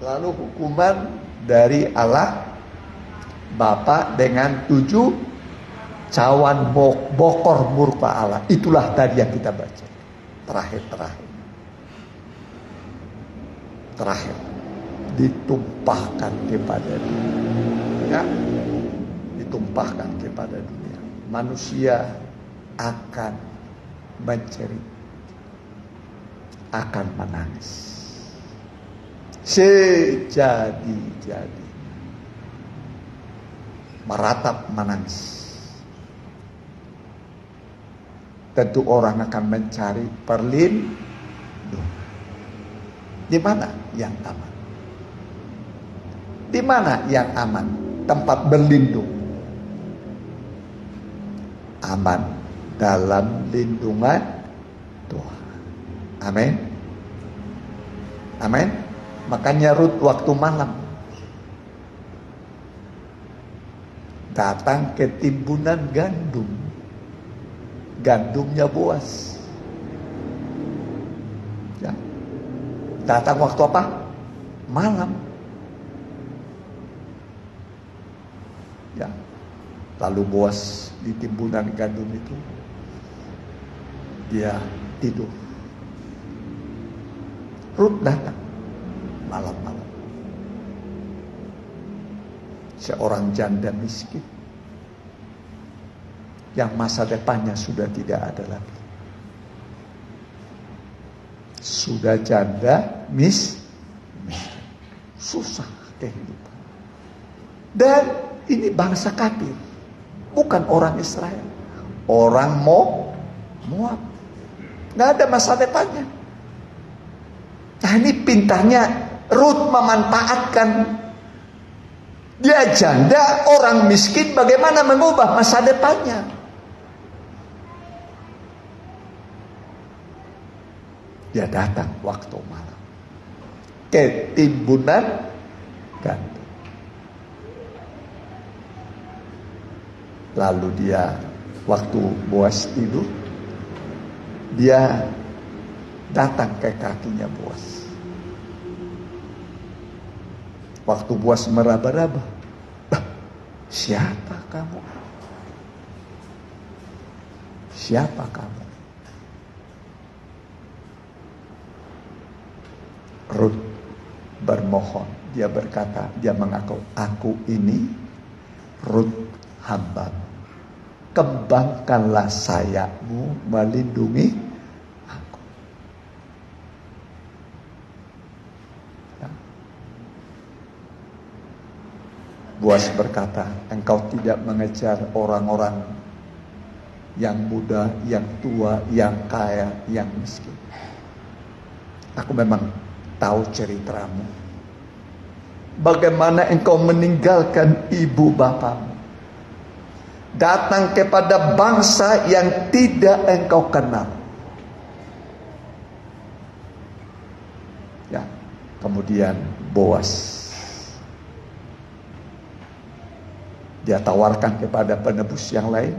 B: Lalu hukuman dari Allah Bapa dengan 7 cawan bokor murka Allah. Itulah tadi yang kita baca. Terakhir ditumpahkan kepada dunia. Ditumpahkan kepada dunia. Manusia akan mencerit, akan menangis. Sejadi-jadi meratap menangis. Tentu orang akan mencari perlindungan. Di mana yang aman? Di mana yang aman? Tempat berlindung. Aman dalam lindungan Tuhan. Amin. Amin. Makanya Rut waktu malam datang ke timbunan gandum. Gandumnya Boas. Ya. Datang waktu apa? Malam. Ya. Lalu Boas di timbunan gandum itu dia tidur. Rut datang malam-malam. Seorang janda miskin yang masa depannya sudah tidak ada lagi. Sudah janda miskin. Susah kehidupan. Dan ini bangsa kafir. Bukan orang Israel. Orang Moab. Nggak ada masa depannya. Nah ini pintarnya Rut memanfaatkan. Dia janda, orang miskin, bagaimana mengubah masa depannya. Dia datang waktu malam ke timbunan gandum. Lalu dia waktu Boas tidur, dia datang ke kakinya Boas. Waktu Boas meraba-raba, siapa kamu? Siapa kamu? Rut bermohon, dia berkata, dia mengaku, aku ini Rut hambamu. Kembangkanlah sayapmu melindungi aku. Ya. Boas berkata, engkau tidak mengejar orang-orang yang muda, yang tua, yang kaya, yang miskin. Aku memang tahu ceritamu. Bagaimana engkau meninggalkan ibu bapamu, datang kepada bangsa yang tidak engkau kenal. Ya, kemudian Boas dia tawarkan kepada penebus yang lain,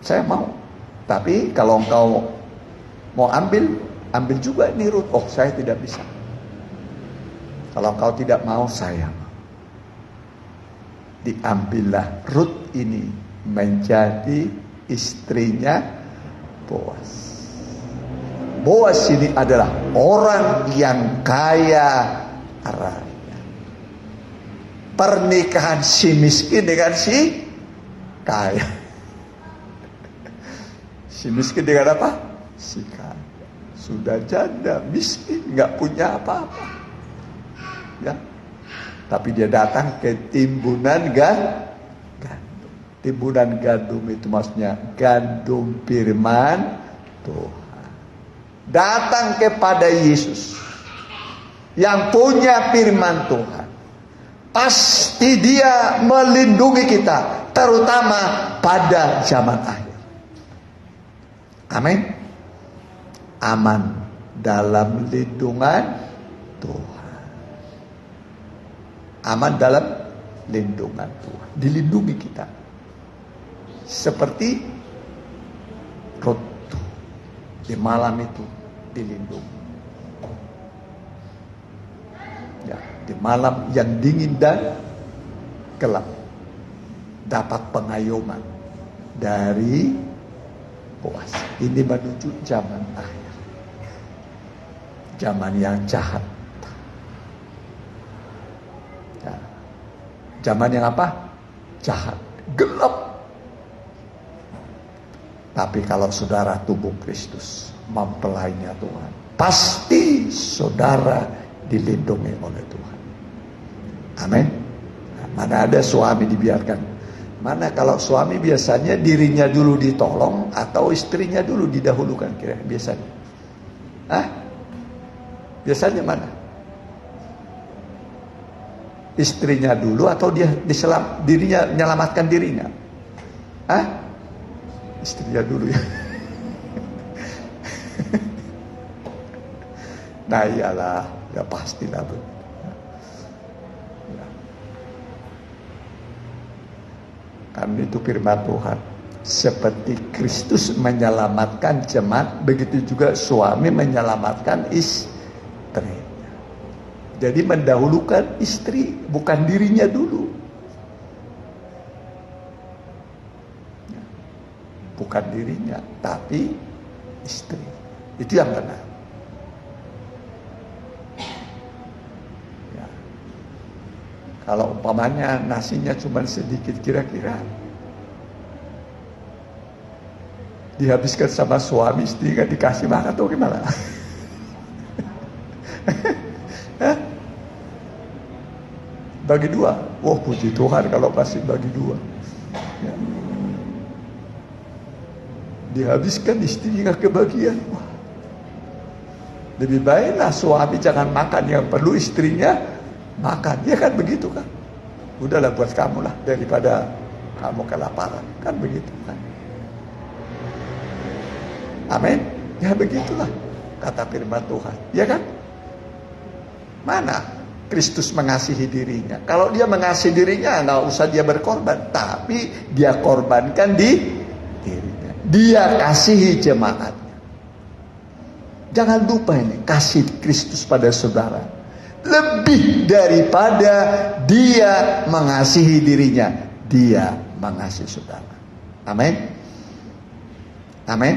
B: saya mau, tapi kalau engkau mau ambil juga ini Rut. Oh, saya tidak bisa. Kalau engkau tidak mau, saya mau. Diambillah Rut ini menjadi istrinya Boas. Boas ini adalah orang yang kaya raya. Pernikahan si miskin dengan si kaya. Si miskin dengan apa? Si kaya. Sudah janda, miskin, nggak punya apa-apa. Ya. Tapi dia datang ke timbunan gandum. Timbunan gandum itu maksudnya gandum firman Tuhan. Datang kepada Yesus yang punya firman Tuhan. Pasti Dia melindungi kita, terutama pada zaman akhir. Amin. Aman dalam lindungan Tuhan. Aman dalam lindungan Tuhan. Dilindungi kita. Seperti Rut di malam itu dilindungi. Ya, di malam yang dingin dan gelap dapat pengayuman dari Boas. Ini menuju zaman akhir, zaman yang jahat, ya. Zaman yang apa? Jahat, gelap. Tapi kalau saudara tubuh Kristus, mempelainya Tuhan, pasti saudara dilindungi oleh Tuhan. Amin. Nah, mana ada suami dibiarkan? Mana kalau suami biasanya dirinya dulu ditolong atau istrinya dulu didahulukan kira biasanya? Hah? Biasanya mana? Istrinya dulu atau dirinya menyelamatkan dirinya? Hah? Istrinya dulu ya. Nah iyalah, ya pastilah begitu. Ya. Kan itu firman Tuhan. Seperti Kristus menyelamatkan jemaat, begitu juga suami menyelamatkan istri. Jadi mendahulukan istri, bukan dirinya dulu. Bukan dirinya, tapi istri. Itu yang benar. Ya. Kalau umpamanya nasinya cuma sedikit kira-kira, dihabiskan sama suami, istri nggak dikasih makan atau gimana? Bagi dua. Wah, puji Tuhan kalau masih bagi dua. Ya. Dihabiskan, istri nggak kebagian. Wah. Lebih baiklah suami jangan makan yang perlu, istrinya makan. Ya kan begitu kan? Udahlah buat kamu lah daripada kamu kelaparan. Kan begitu kan? Amin. Ya begitulah kata firman Tuhan. Ya kan? Mana Kristus mengasihi dirinya? Kalau dia mengasihi dirinya, nggak usah dia berkorban, tapi dia korbankan di dirinya. Dia kasihi jemaatnya. Jangan lupa ini, kasih Kristus pada saudara lebih daripada dia mengasihi dirinya. Dia mengasihi saudara. Amin. Amin.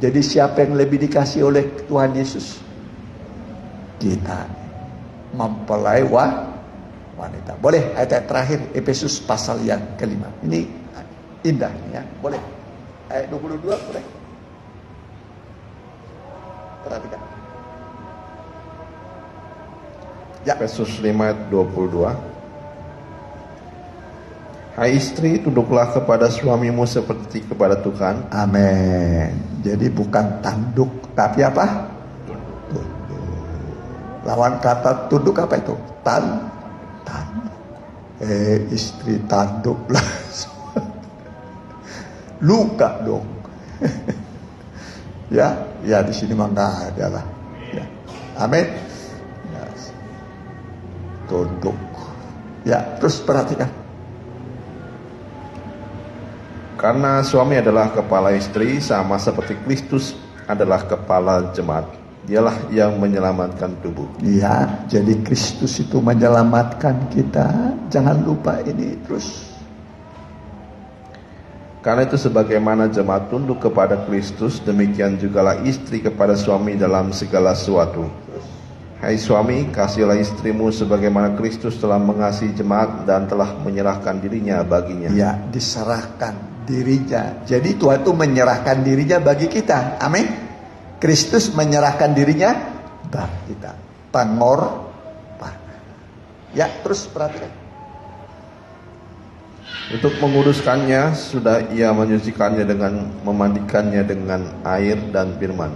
B: Jadi siapa yang lebih dikasih oleh Tuhan Yesus? Kita, mempelai wanita. Boleh ayat terakhir Efesus pasal yang kelima. Ini indah ya. Boleh. Ayat 22 boleh. Perhatikan. Ya.
C: Efesus 5 ayat 22. Hai istri, tunduklah kepada suamimu seperti kepada Tuhan.
B: Amin. Jadi bukan tanduk, tapi apa? Tunduk. Lawan kata tunduk apa itu? Tanduk. Istri tanduk lah. Luka dong. Ya di sini mah nggak ada lah. Ya. Amin. Ya. Tunduk. Ya, terus perhatikan.
C: Karena suami adalah kepala istri, sama seperti Kristus adalah kepala jemaat. Dialah yang menyelamatkan tubuh.
B: Iya, jadi Kristus itu menyelamatkan kita. Jangan lupa ini terus.
C: Karena itu sebagaimana jemaat tunduk kepada Kristus, demikian jugalah istri kepada suami dalam segala sesuatu. Hai suami, kasihilah istrimu sebagaimana Kristus telah mengasihi jemaat dan telah menyerahkan dirinya baginya.
B: Ya, diserahkan dirinya. Jadi Tuhan itu menyerahkan dirinya bagi kita. Amin. Kristus menyerahkan dirinya bagi kita. Pengorbanan. Ya, terus perhatikan.
C: Untuk menguduskannya, sudah ia menyucikannya dengan memandikannya dengan air dan firman,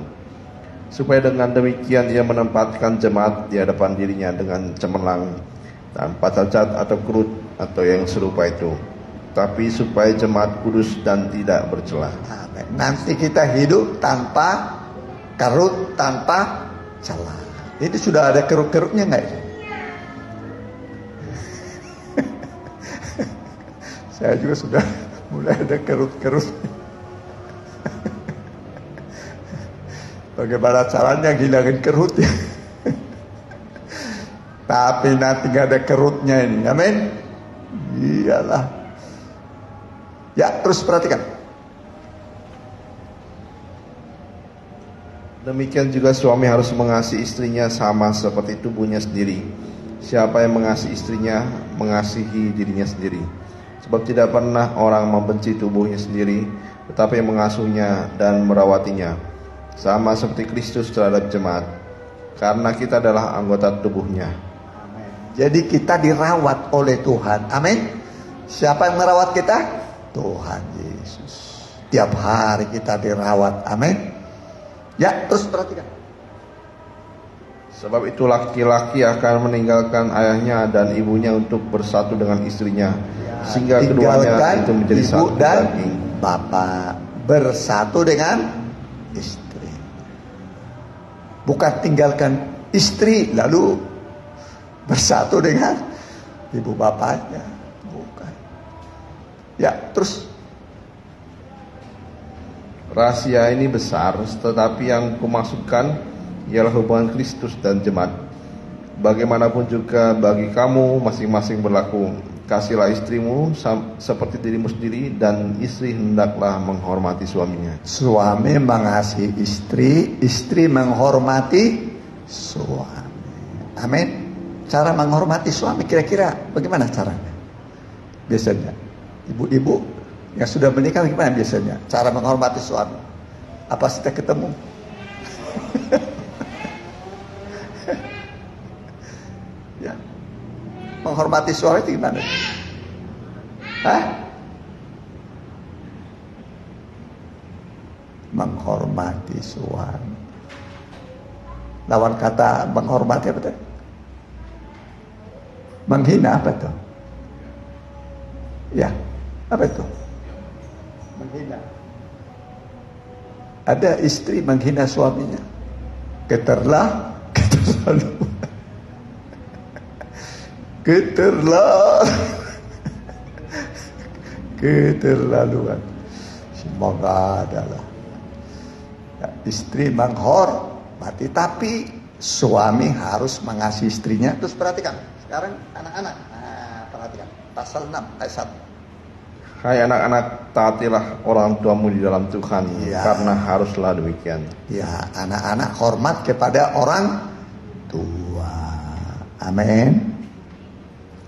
C: supaya dengan demikian ia menempatkan jemaat di hadapan dirinya dengan cemerlang tanpa cacat atau kerut atau yang serupa itu, tapi supaya jemaat kudus dan tidak bercela.
B: Amin. Nanti kita hidup tanpa kerut, tanpa celah. Itu sudah ada kerut-kerutnya nggak itu? Saya juga sudah mulai ada kerut-kerut. Bagaimana caranya ngilangin kerut ya? Tapi nanti nggak ada kerutnya ini, amin. Iyalah. Ya, terus perhatikan.
C: Demikian juga suami harus mengasihi istrinya sama seperti tubuhnya sendiri. Siapa yang mengasihi istrinya, mengasihi dirinya sendiri. Sebab tidak pernah orang membenci tubuhnya sendiri, tetapi yang mengasuhnya dan merawatinya, sama seperti Kristus terhadap jemaat, karena kita adalah anggota tubuhnya.
B: Jadi kita dirawat oleh Tuhan. Amin. Siapa yang merawat kita? Tuhan Yesus. Tiap hari kita dirawat. Amin. Ya, terus perhatikan.
C: Sebab itu laki-laki akan meninggalkan ayahnya dan ibunya untuk bersatu dengan istrinya, sehingga keduanya itu menjadi
B: ibu
C: satu
B: dan
C: daging.
B: bapak, bersatu dengan istri. Bukan tinggalkan istri lalu bersatu dengan ibu bapaknya. Bukan. Ya, terus.
C: Rahasia ini besar, tetapi yang kumaksudkan ialah hubungan Kristus dan jemaat. Bagaimanapun juga bagi kamu masing-masing berlaku. Kasihilah istrimu seperti dirimu sendiri, dan istri hendaklah menghormati suaminya.
B: Suami mengasihi istri, istri menghormati suami. Amin. Cara menghormati suami kira-kira bagaimana caranya? Biasanya ibu-ibu yang sudah menikah gimana biasanya cara menghormati suami? Apa sudah ketemu? Ya. Menghormati suami itu gimana? Hah? Menghormati suami. Lawan kata menghormati apa tadi? Menghina apa tuh? Ya, apa itu? Menghina. Ada istri menghina suaminya. Keterlaluan. Keterlaluan. Semoga adalah ya, istri menghormati, tapi suami harus mengasihi istrinya. Terus perhatikan, sekarang anak-anak. Nah, perhatikan pasal 6 ayat 1.
C: Hai anak-anak, taatilah orang tuamu di dalam Tuhan,
B: Ya.
C: karena haruslah demikian.
B: Ya, anak-anak hormat kepada orang tua. Amin.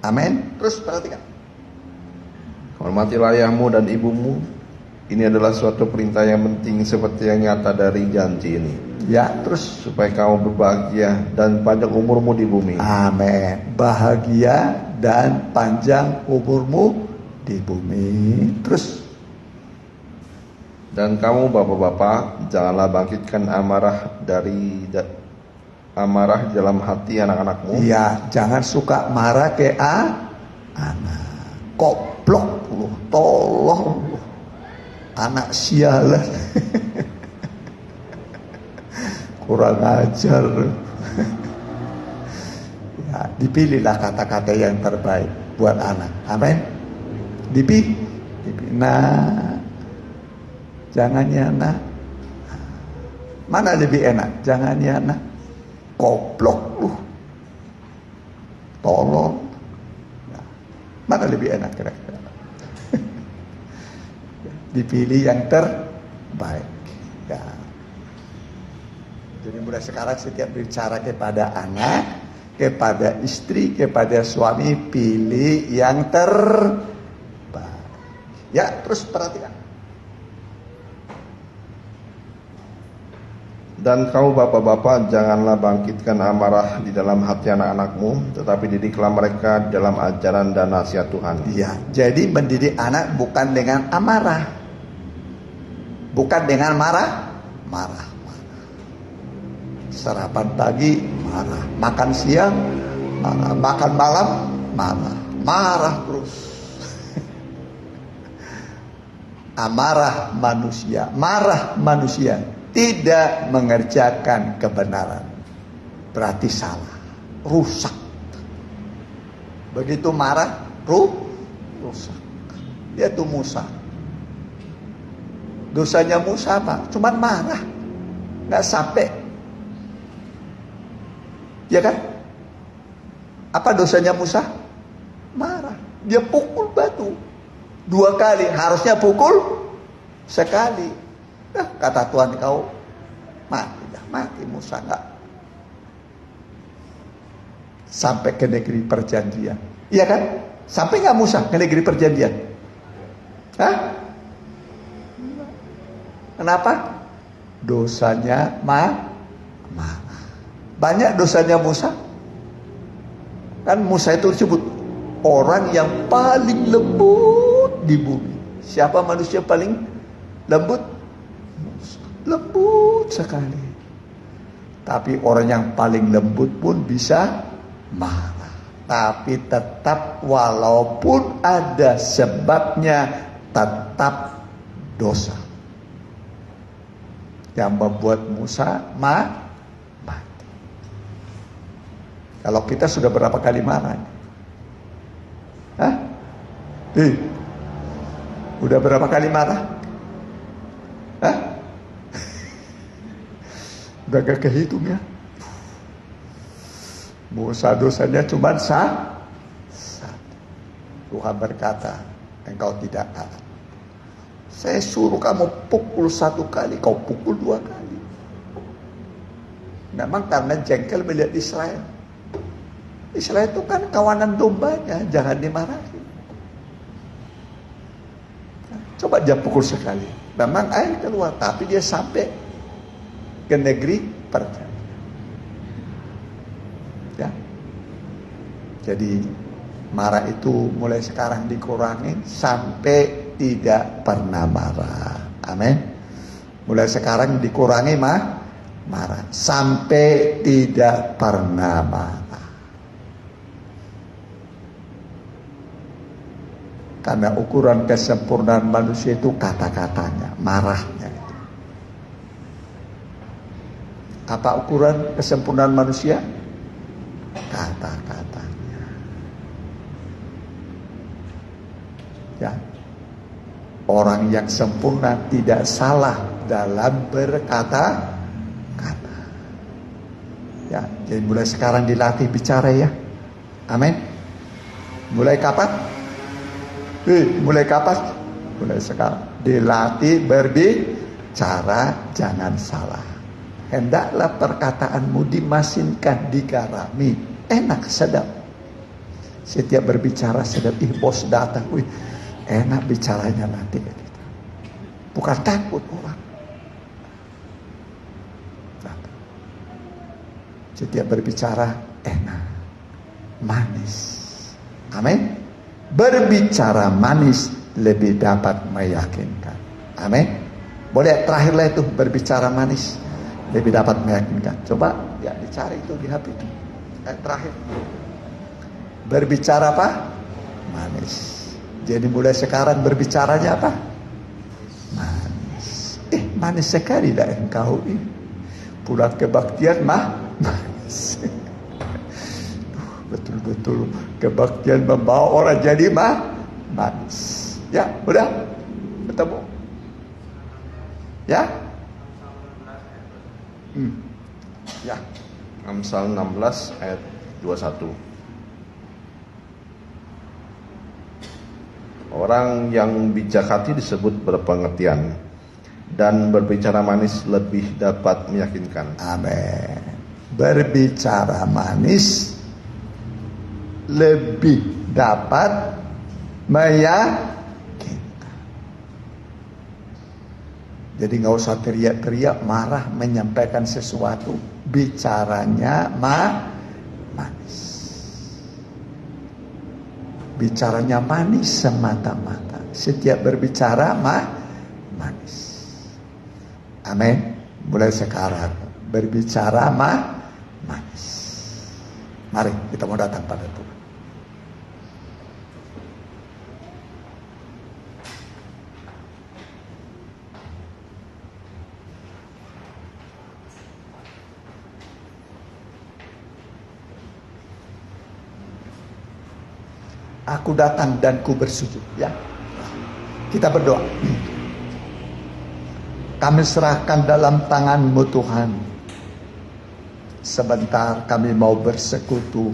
B: Amin. Terus perhatikan.
C: Hormatilah ayahmu dan ibumu. Ini adalah suatu perintah yang penting seperti yang nyata dari janji ini,
B: Ya, terus.
C: supaya kamu berbahagia dan panjang umurmu di bumi.
B: Amin. Bahagia dan panjang umurmu di bumi. Terus.
C: Dan kamu bapak-bapak, janganlah bangkitkan amarah amarah di dalam hati anak-anakmu.
B: Ya, jangan suka marah ke anak. Koplok lu, tolong lu. Anak sialan. Kurang ajar. Ya, dipilihlah kata-kata yang terbaik buat anak. Amin. Dipilih. Nah, jangan ya nak. Mana lebih enak? Jangan ya nak. Koplok lu. Tolong. Nah, mana lebih enak kira-kira? Dipilih yang terbaik. Ya. Jadi mulai sekarang setiap bicara kepada anak, kepada istri, kepada suami, pilih yang terbaik. Ya, terus perhatikan.
C: Dan kamu bapak-bapak, janganlah bangkitkan amarah di dalam hati anak-anakmu, tetapi didiklah mereka dalam ajaran dan nasihat Tuhan.
B: Ya, jadi mendidik anak bukan dengan amarah, bukan dengan marah. Sarapan pagi marah, makan siang marah, makan malam marah terus. Amarah manusia, marah manusia, tidak mengerjakan kebenaran, berarti salah, rusak. Begitu marah, rusak. Dia tuh Musa. Dosanya Musa apa? Cuman marah, nggak sampai. Ya kan? Apa dosanya Musa? Marah. Dia pukul batu 2 kali, harusnya pukul sekali. Nah, kata Tuhan, kau mati Musa, enggak sampai ke negeri perjanjian. Iya kan? Sampai nggak Musa ke negeri perjanjian? Hah? Kenapa? Dosanya marah. Banyak dosanya Musa. Kan Musa itu disebut orang yang paling lembut di bumi. Siapa manusia paling lembut? Musa. Lembut sekali. Tapi orang yang paling lembut pun bisa marah. Tapi tetap walaupun ada sebabnya, tetap dosa. Yang membuat Musa mati. Kalau kita sudah berapa kali marah? Hah? Udah berapa kali marah? Hah? Udah gak kehitung ya? Musa dosanya cuma satu. Tuhan berkata, engkau tidak taat. Saya suruh kamu pukul 1 kali, kau pukul 2 kali. Memang karena jengkel melihat Israel. Israel itu kan kawanan dombanya, jangan dimarahi. Coba dia pukul sekali, memang air keluar, tapi dia sampai ke negeri perjanjian. Ya. Jadi marah itu mulai sekarang dikurangi sampai tidak pernah marah. Amin. Mulai sekarang dikurangi marah sampai tidak pernah marah. Karena ukuran kesempurnaan manusia itu kata-katanya, marahnya itu. Apa ukuran kesempurnaan manusia? Kata-katanya. Ya. Orang yang sempurna tidak salah dalam berkata-kata. Ya, jadi mulai sekarang dilatih bicara ya. Amin. Mulai kapan? Mulai kapan? Mulai sekarang. Dilatih berbicara, jangan salah. Hendaklah perkataanmu dimasinkan, digarami. Enak, sedap. Setiap berbicara sedap. Bos datang. Enak bicaranya nanti. Bukan takut orang. Setiap berbicara enak. Manis. Amin. Berbicara manis lebih dapat meyakinkan. Amin. Boleh terakhirlah itu, berbicara manis lebih dapat meyakinkan. Coba ya dicari itu di HP itu. Terakhir. Berbicara apa? Manis. Jadi mulai sekarang berbicaranya apa? Manis. Manis sekali lah engkau ini. Pulang kebaktian manis. Betul-betul kebaktian membawa orang jadi manis. Ya, udah ketemu. Ya. Ya.
C: Amsal 16 ayat 21. Orang yang bijak hati disebut berpengertian, dan berbicara manis lebih dapat meyakinkan.
B: Amin. Berbicara manis lebih dapat meyakinkan. Jadi nggak usah teriak-teriak, marah menyampaikan sesuatu. Bicaranya manis. Bicaranya manis semata-mata. Setiap berbicara manis. Amin. Mulai sekarang berbicara manis. Mari kita mau datang pada Tuhan. Aku datang dan ku bersujud. Ya, kita berdoa. Kami serahkan dalam tangan-Mu Tuhan. Sebentar kami mau bersekutu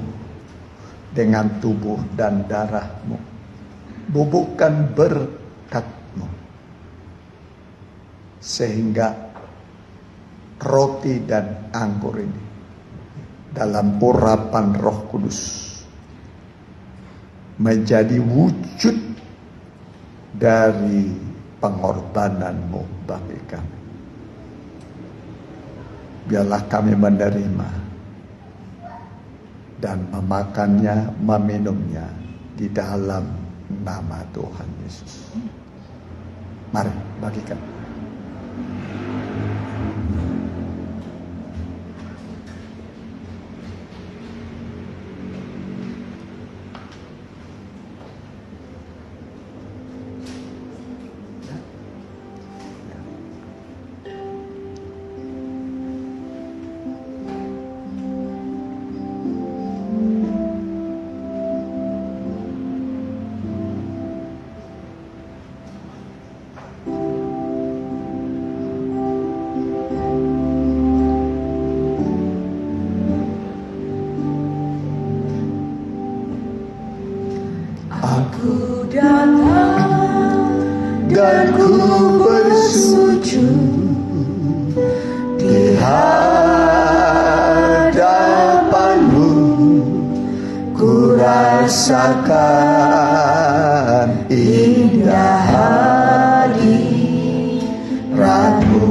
B: dengan tubuh dan darah-Mu. Bubuhkan berkat-Mu. Sehingga roti dan anggur ini dalam urapan Roh Kudus menjadi wujud dari pengorbanan-Mu bagi kami. Biarlah kami menerima dan memakannya, meminumnya di dalam nama Tuhan Yesus. Mari bagikan.
A: Aku datang dan ku bersujud di hadapan-Mu. Ku rasakan indah hadirat-Mu,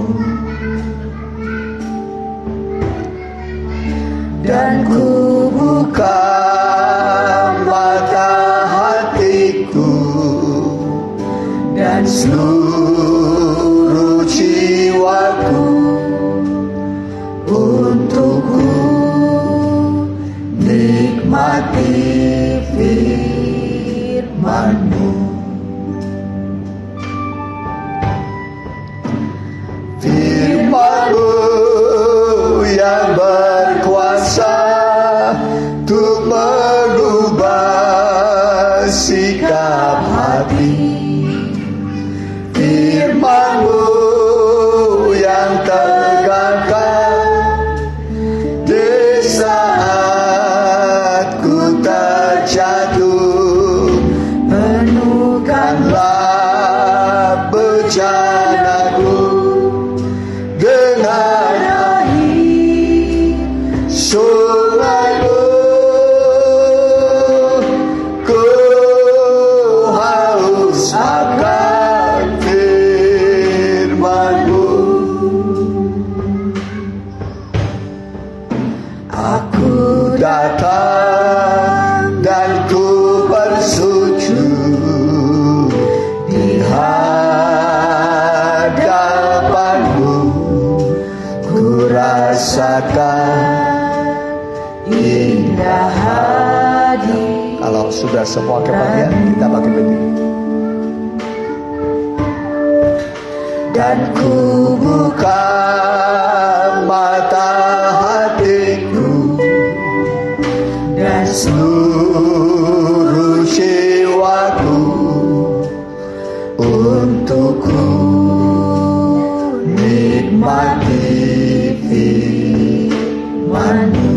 A: dan ku buka mata hatiku dan seluruh jiwaku untuk ku nikmati firman-Mu. Firman-Mu yang berkuasa untuk mengubah sikap hati. Firman-Mu yang tegakkan di saat ku terjatuh. Penuhkanlah bencanaku dengan air sungai-Mu. Ku haus akan firman-Mu. Aku datang dan ku bersujud di hadapan-Mu. Ku rasakan indah hadirat. Kalau sudah semua kebagian, kita bagi berdiri. Dan ku buka mata hatiku dan seluruh jiwaku untuk ku nikmati firman-Mu.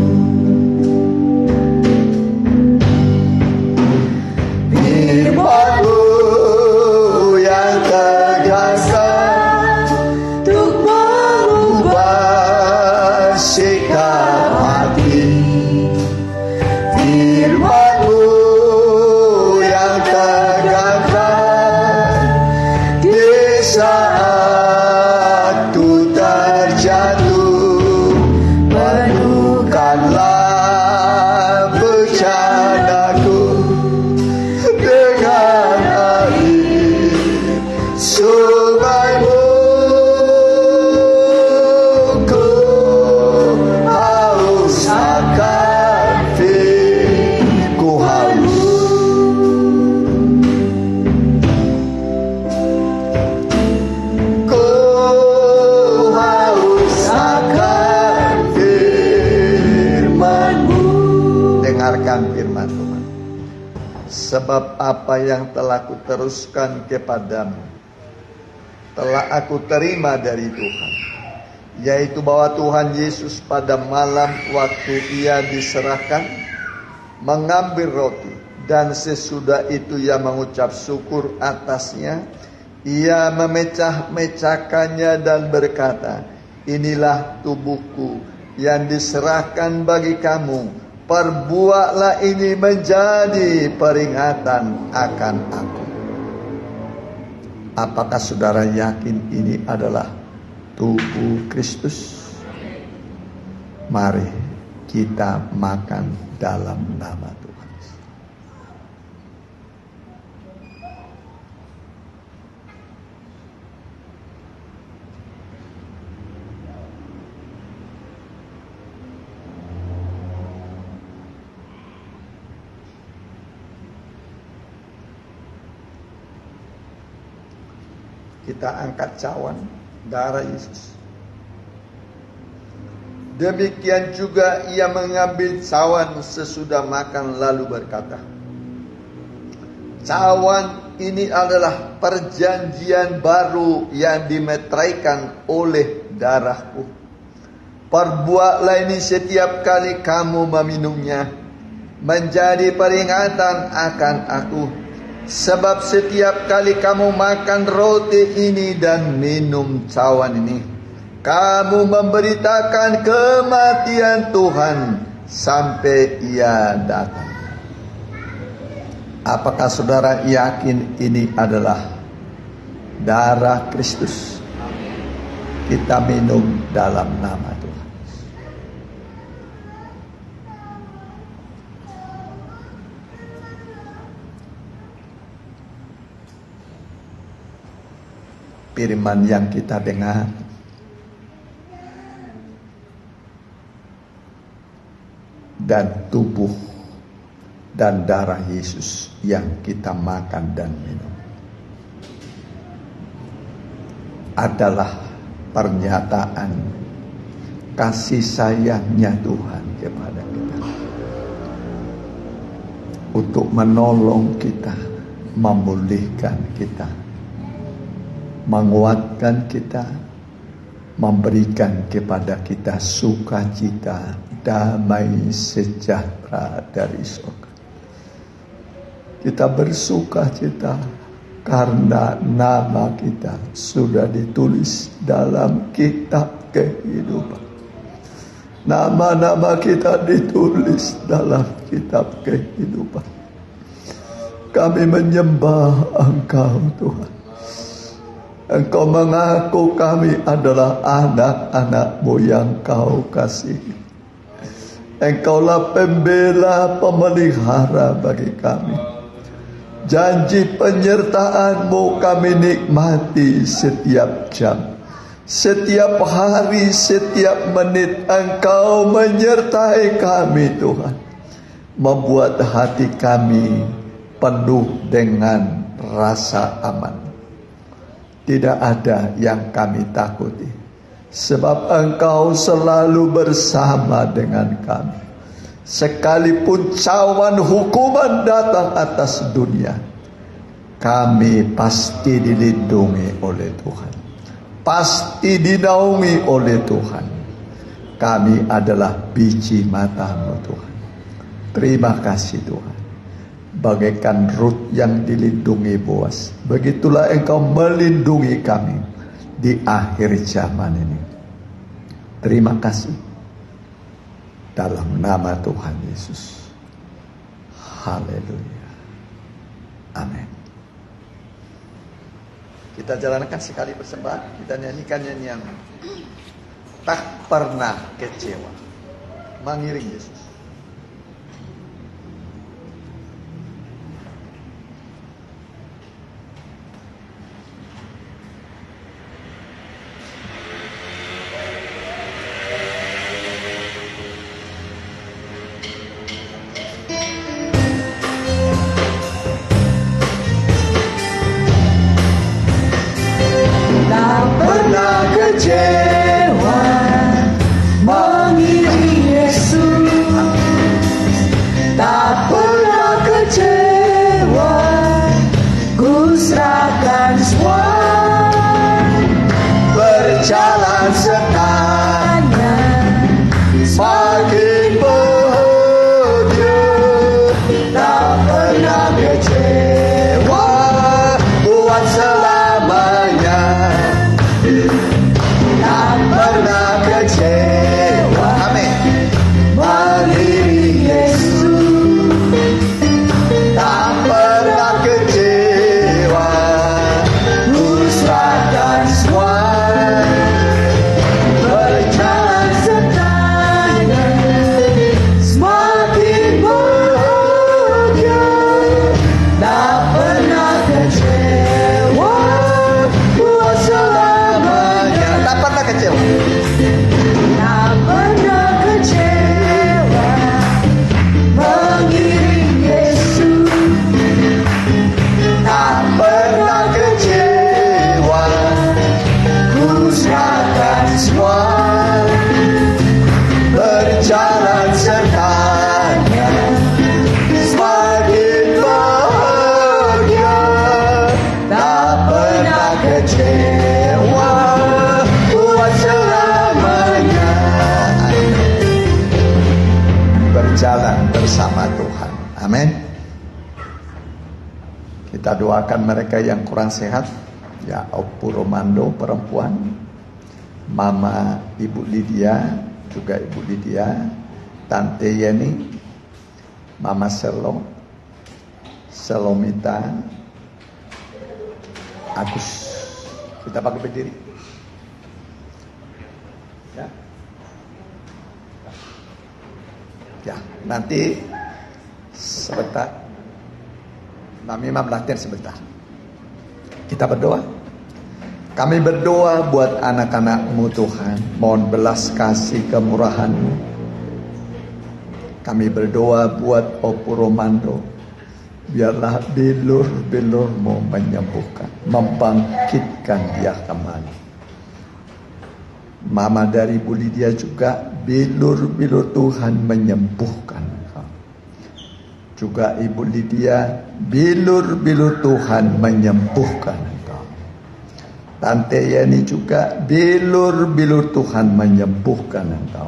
A: Firman-Mu yang tegaskan untuk
B: Sebab apa yang telah kuteruskan kepadamu telah aku terima dari Tuhan, yaitu bahwa Tuhan Yesus pada malam waktu ia diserahkan mengambil roti, dan sesudah itu ia mengucap syukur atasnya, ia memecah-mecahkannya dan berkata, inilah tubuhku yang diserahkan bagi kamu, perbuatlah ini menjadi peringatan akan aku. Apakah saudara yakin ini adalah tubuh Kristus? Mari kita makan dalam nama Tuhan. Kita angkat cawan darah Yesus. Demikian juga ia mengambil cawan sesudah makan lalu berkata, cawan ini adalah perjanjian baru yang dimeteraikan oleh darahku. Perbuatlah ini setiap kali kamu meminumnya, menjadi peringatan akan aku. Sebab setiap kali kamu makan roti ini dan minum cawan ini, kamu memberitakan kematian Tuhan sampai ia datang. Apakah saudara yakin ini adalah darah Kristus? Kita minum dalam nama Tuhan. Firman yang kita dengar dan tubuh dan darah Yesus yang kita makan dan minum adalah pernyataan kasih sayangnya Tuhan kepada kita, untuk menolong kita, memulihkan kita, menguatkan kita, memberikan kepada kita sukacita, damai sejahtera dari surga. Kita bersukacita karena nama kita sudah ditulis dalam kitab kehidupan. Nama-nama kita ditulis dalam kitab kehidupan. Kami menyembah Engkau Tuhan. Engkau mengaku kami adalah anak-anak-Mu yang Kau kasihi. Engkaulah pembela, pemelihara bagi kami. Janji penyertaan-Mu kami nikmati setiap jam, setiap hari, setiap menit. Engkau menyertai kami Tuhan, membuat hati kami penuh dengan rasa aman. Tidak ada yang kami takuti, sebab Engkau selalu bersama dengan kami. Sekalipun cawan hukuman datang atas dunia, kami pasti dilindungi oleh Tuhan, pasti dinaungi oleh Tuhan. Kami adalah biji mata-Mu Tuhan. Terima kasih Tuhan. Bagaikan Rut yang dilindungi Boas, begitulah Engkau melindungi kami di akhir zaman ini. Terima kasih. Dalam nama Tuhan Yesus. Haleluya. Amin. Kita jalankan sekali persembahan. Kita nyanyikan nyanyian tak pernah kecewa, mengiring Yesus.
A: Kecewa mengiring Yesus. kecewa.
B: Amin.
A: Mengiring Yesus, tak pernah kecewa. Ku serahkan semua, berjalan sertanya, semakin bahagia. Tak pernah kecewa, buat selamanya.
B: Tak pernah kecewa.
A: Tak pernah kecewa, mengiring Yesus. Tak pernah kecewa, ku serahkan semua, berjalan sertanya, semakin bahagia. Tak pernah kecewa, buat selamanya.
B: Berjalan bersama Tuhan. Amin. Kita doakan mereka yang kurang sehat. Ya, Opu Romando perempuan, Mama Ibu Lydia, juga Ibu Lydia, Tante Yeni, Mama Selomita, Agus. Kita pakai berdiri. Ya. Ya, nanti sebentar. Mami Imam latihan sebentar. Kita berdoa. Kami berdoa buat anak-anak-Mu Tuhan. Mohon belas kasih kemurahan-Mu. Kami berdoa buat Opu Romando. Biarlah bilur-bilur-Mu menyembuhkan, membangkitkan dia kembali. Mama dari Bu Lydia juga, bilur-bilur Tuhan menyembuhkan engkau. Juga Ibu Lydia, bilur-bilur Tuhan menyembuhkan engkau. Tante Yeni juga, bilur-bilur Tuhan menyembuhkan engkau.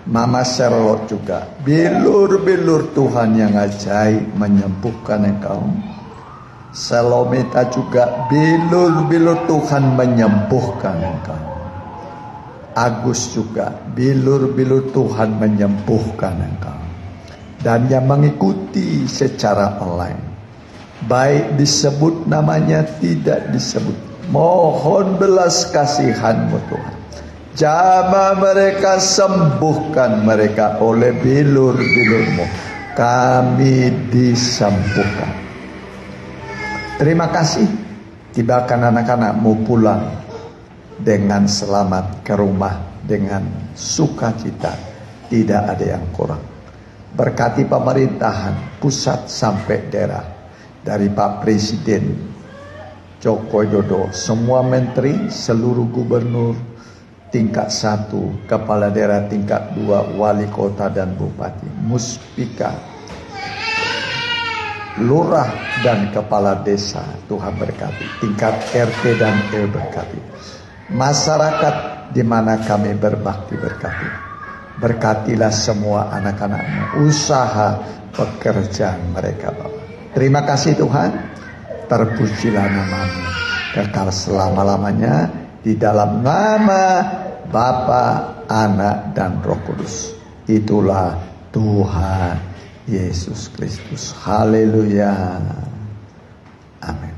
B: Mama Charlotte juga, bilur-bilur Tuhan yang ajaib menyembuhkan engkau. Selomita juga, bilur-bilur Tuhan menyembuhkan engkau. Agus juga, bilur-bilur Tuhan menyembuhkan engkau. Dan yang mengikuti secara online, baik disebut namanya tidak disebut, mohon belas kasihan-Mu Tuhan. Jamah mereka, sembuhkan mereka oleh bilur-bilur-Mu. Kami disembuhkan. Terima kasih. Tibakan anak-anak-Mu pulang dengan selamat ke rumah, dengan sukacita, tidak ada yang kurang. Berkati pemerintahan pusat sampai daerah, dari Pak Presiden Joko Widodo, semua menteri, seluruh gubernur tingkat 1, kepala daerah tingkat 2, wali kota dan bupati, muspika, lurah dan kepala desa, Tuhan berkati. Tingkat RT dan RW berkati. Masyarakat di mana kami berbakti berkati. Berkatilah semua anak-anak-Mu, usaha pekerjaan mereka, Bapak. Terima kasih Tuhan. Terpujilah nama-Mu kekal selama-lamanya, di dalam nama Bapa, Anak dan Roh Kudus. Itulah Tuhan Yesus Kristus. Haleluya. Amin.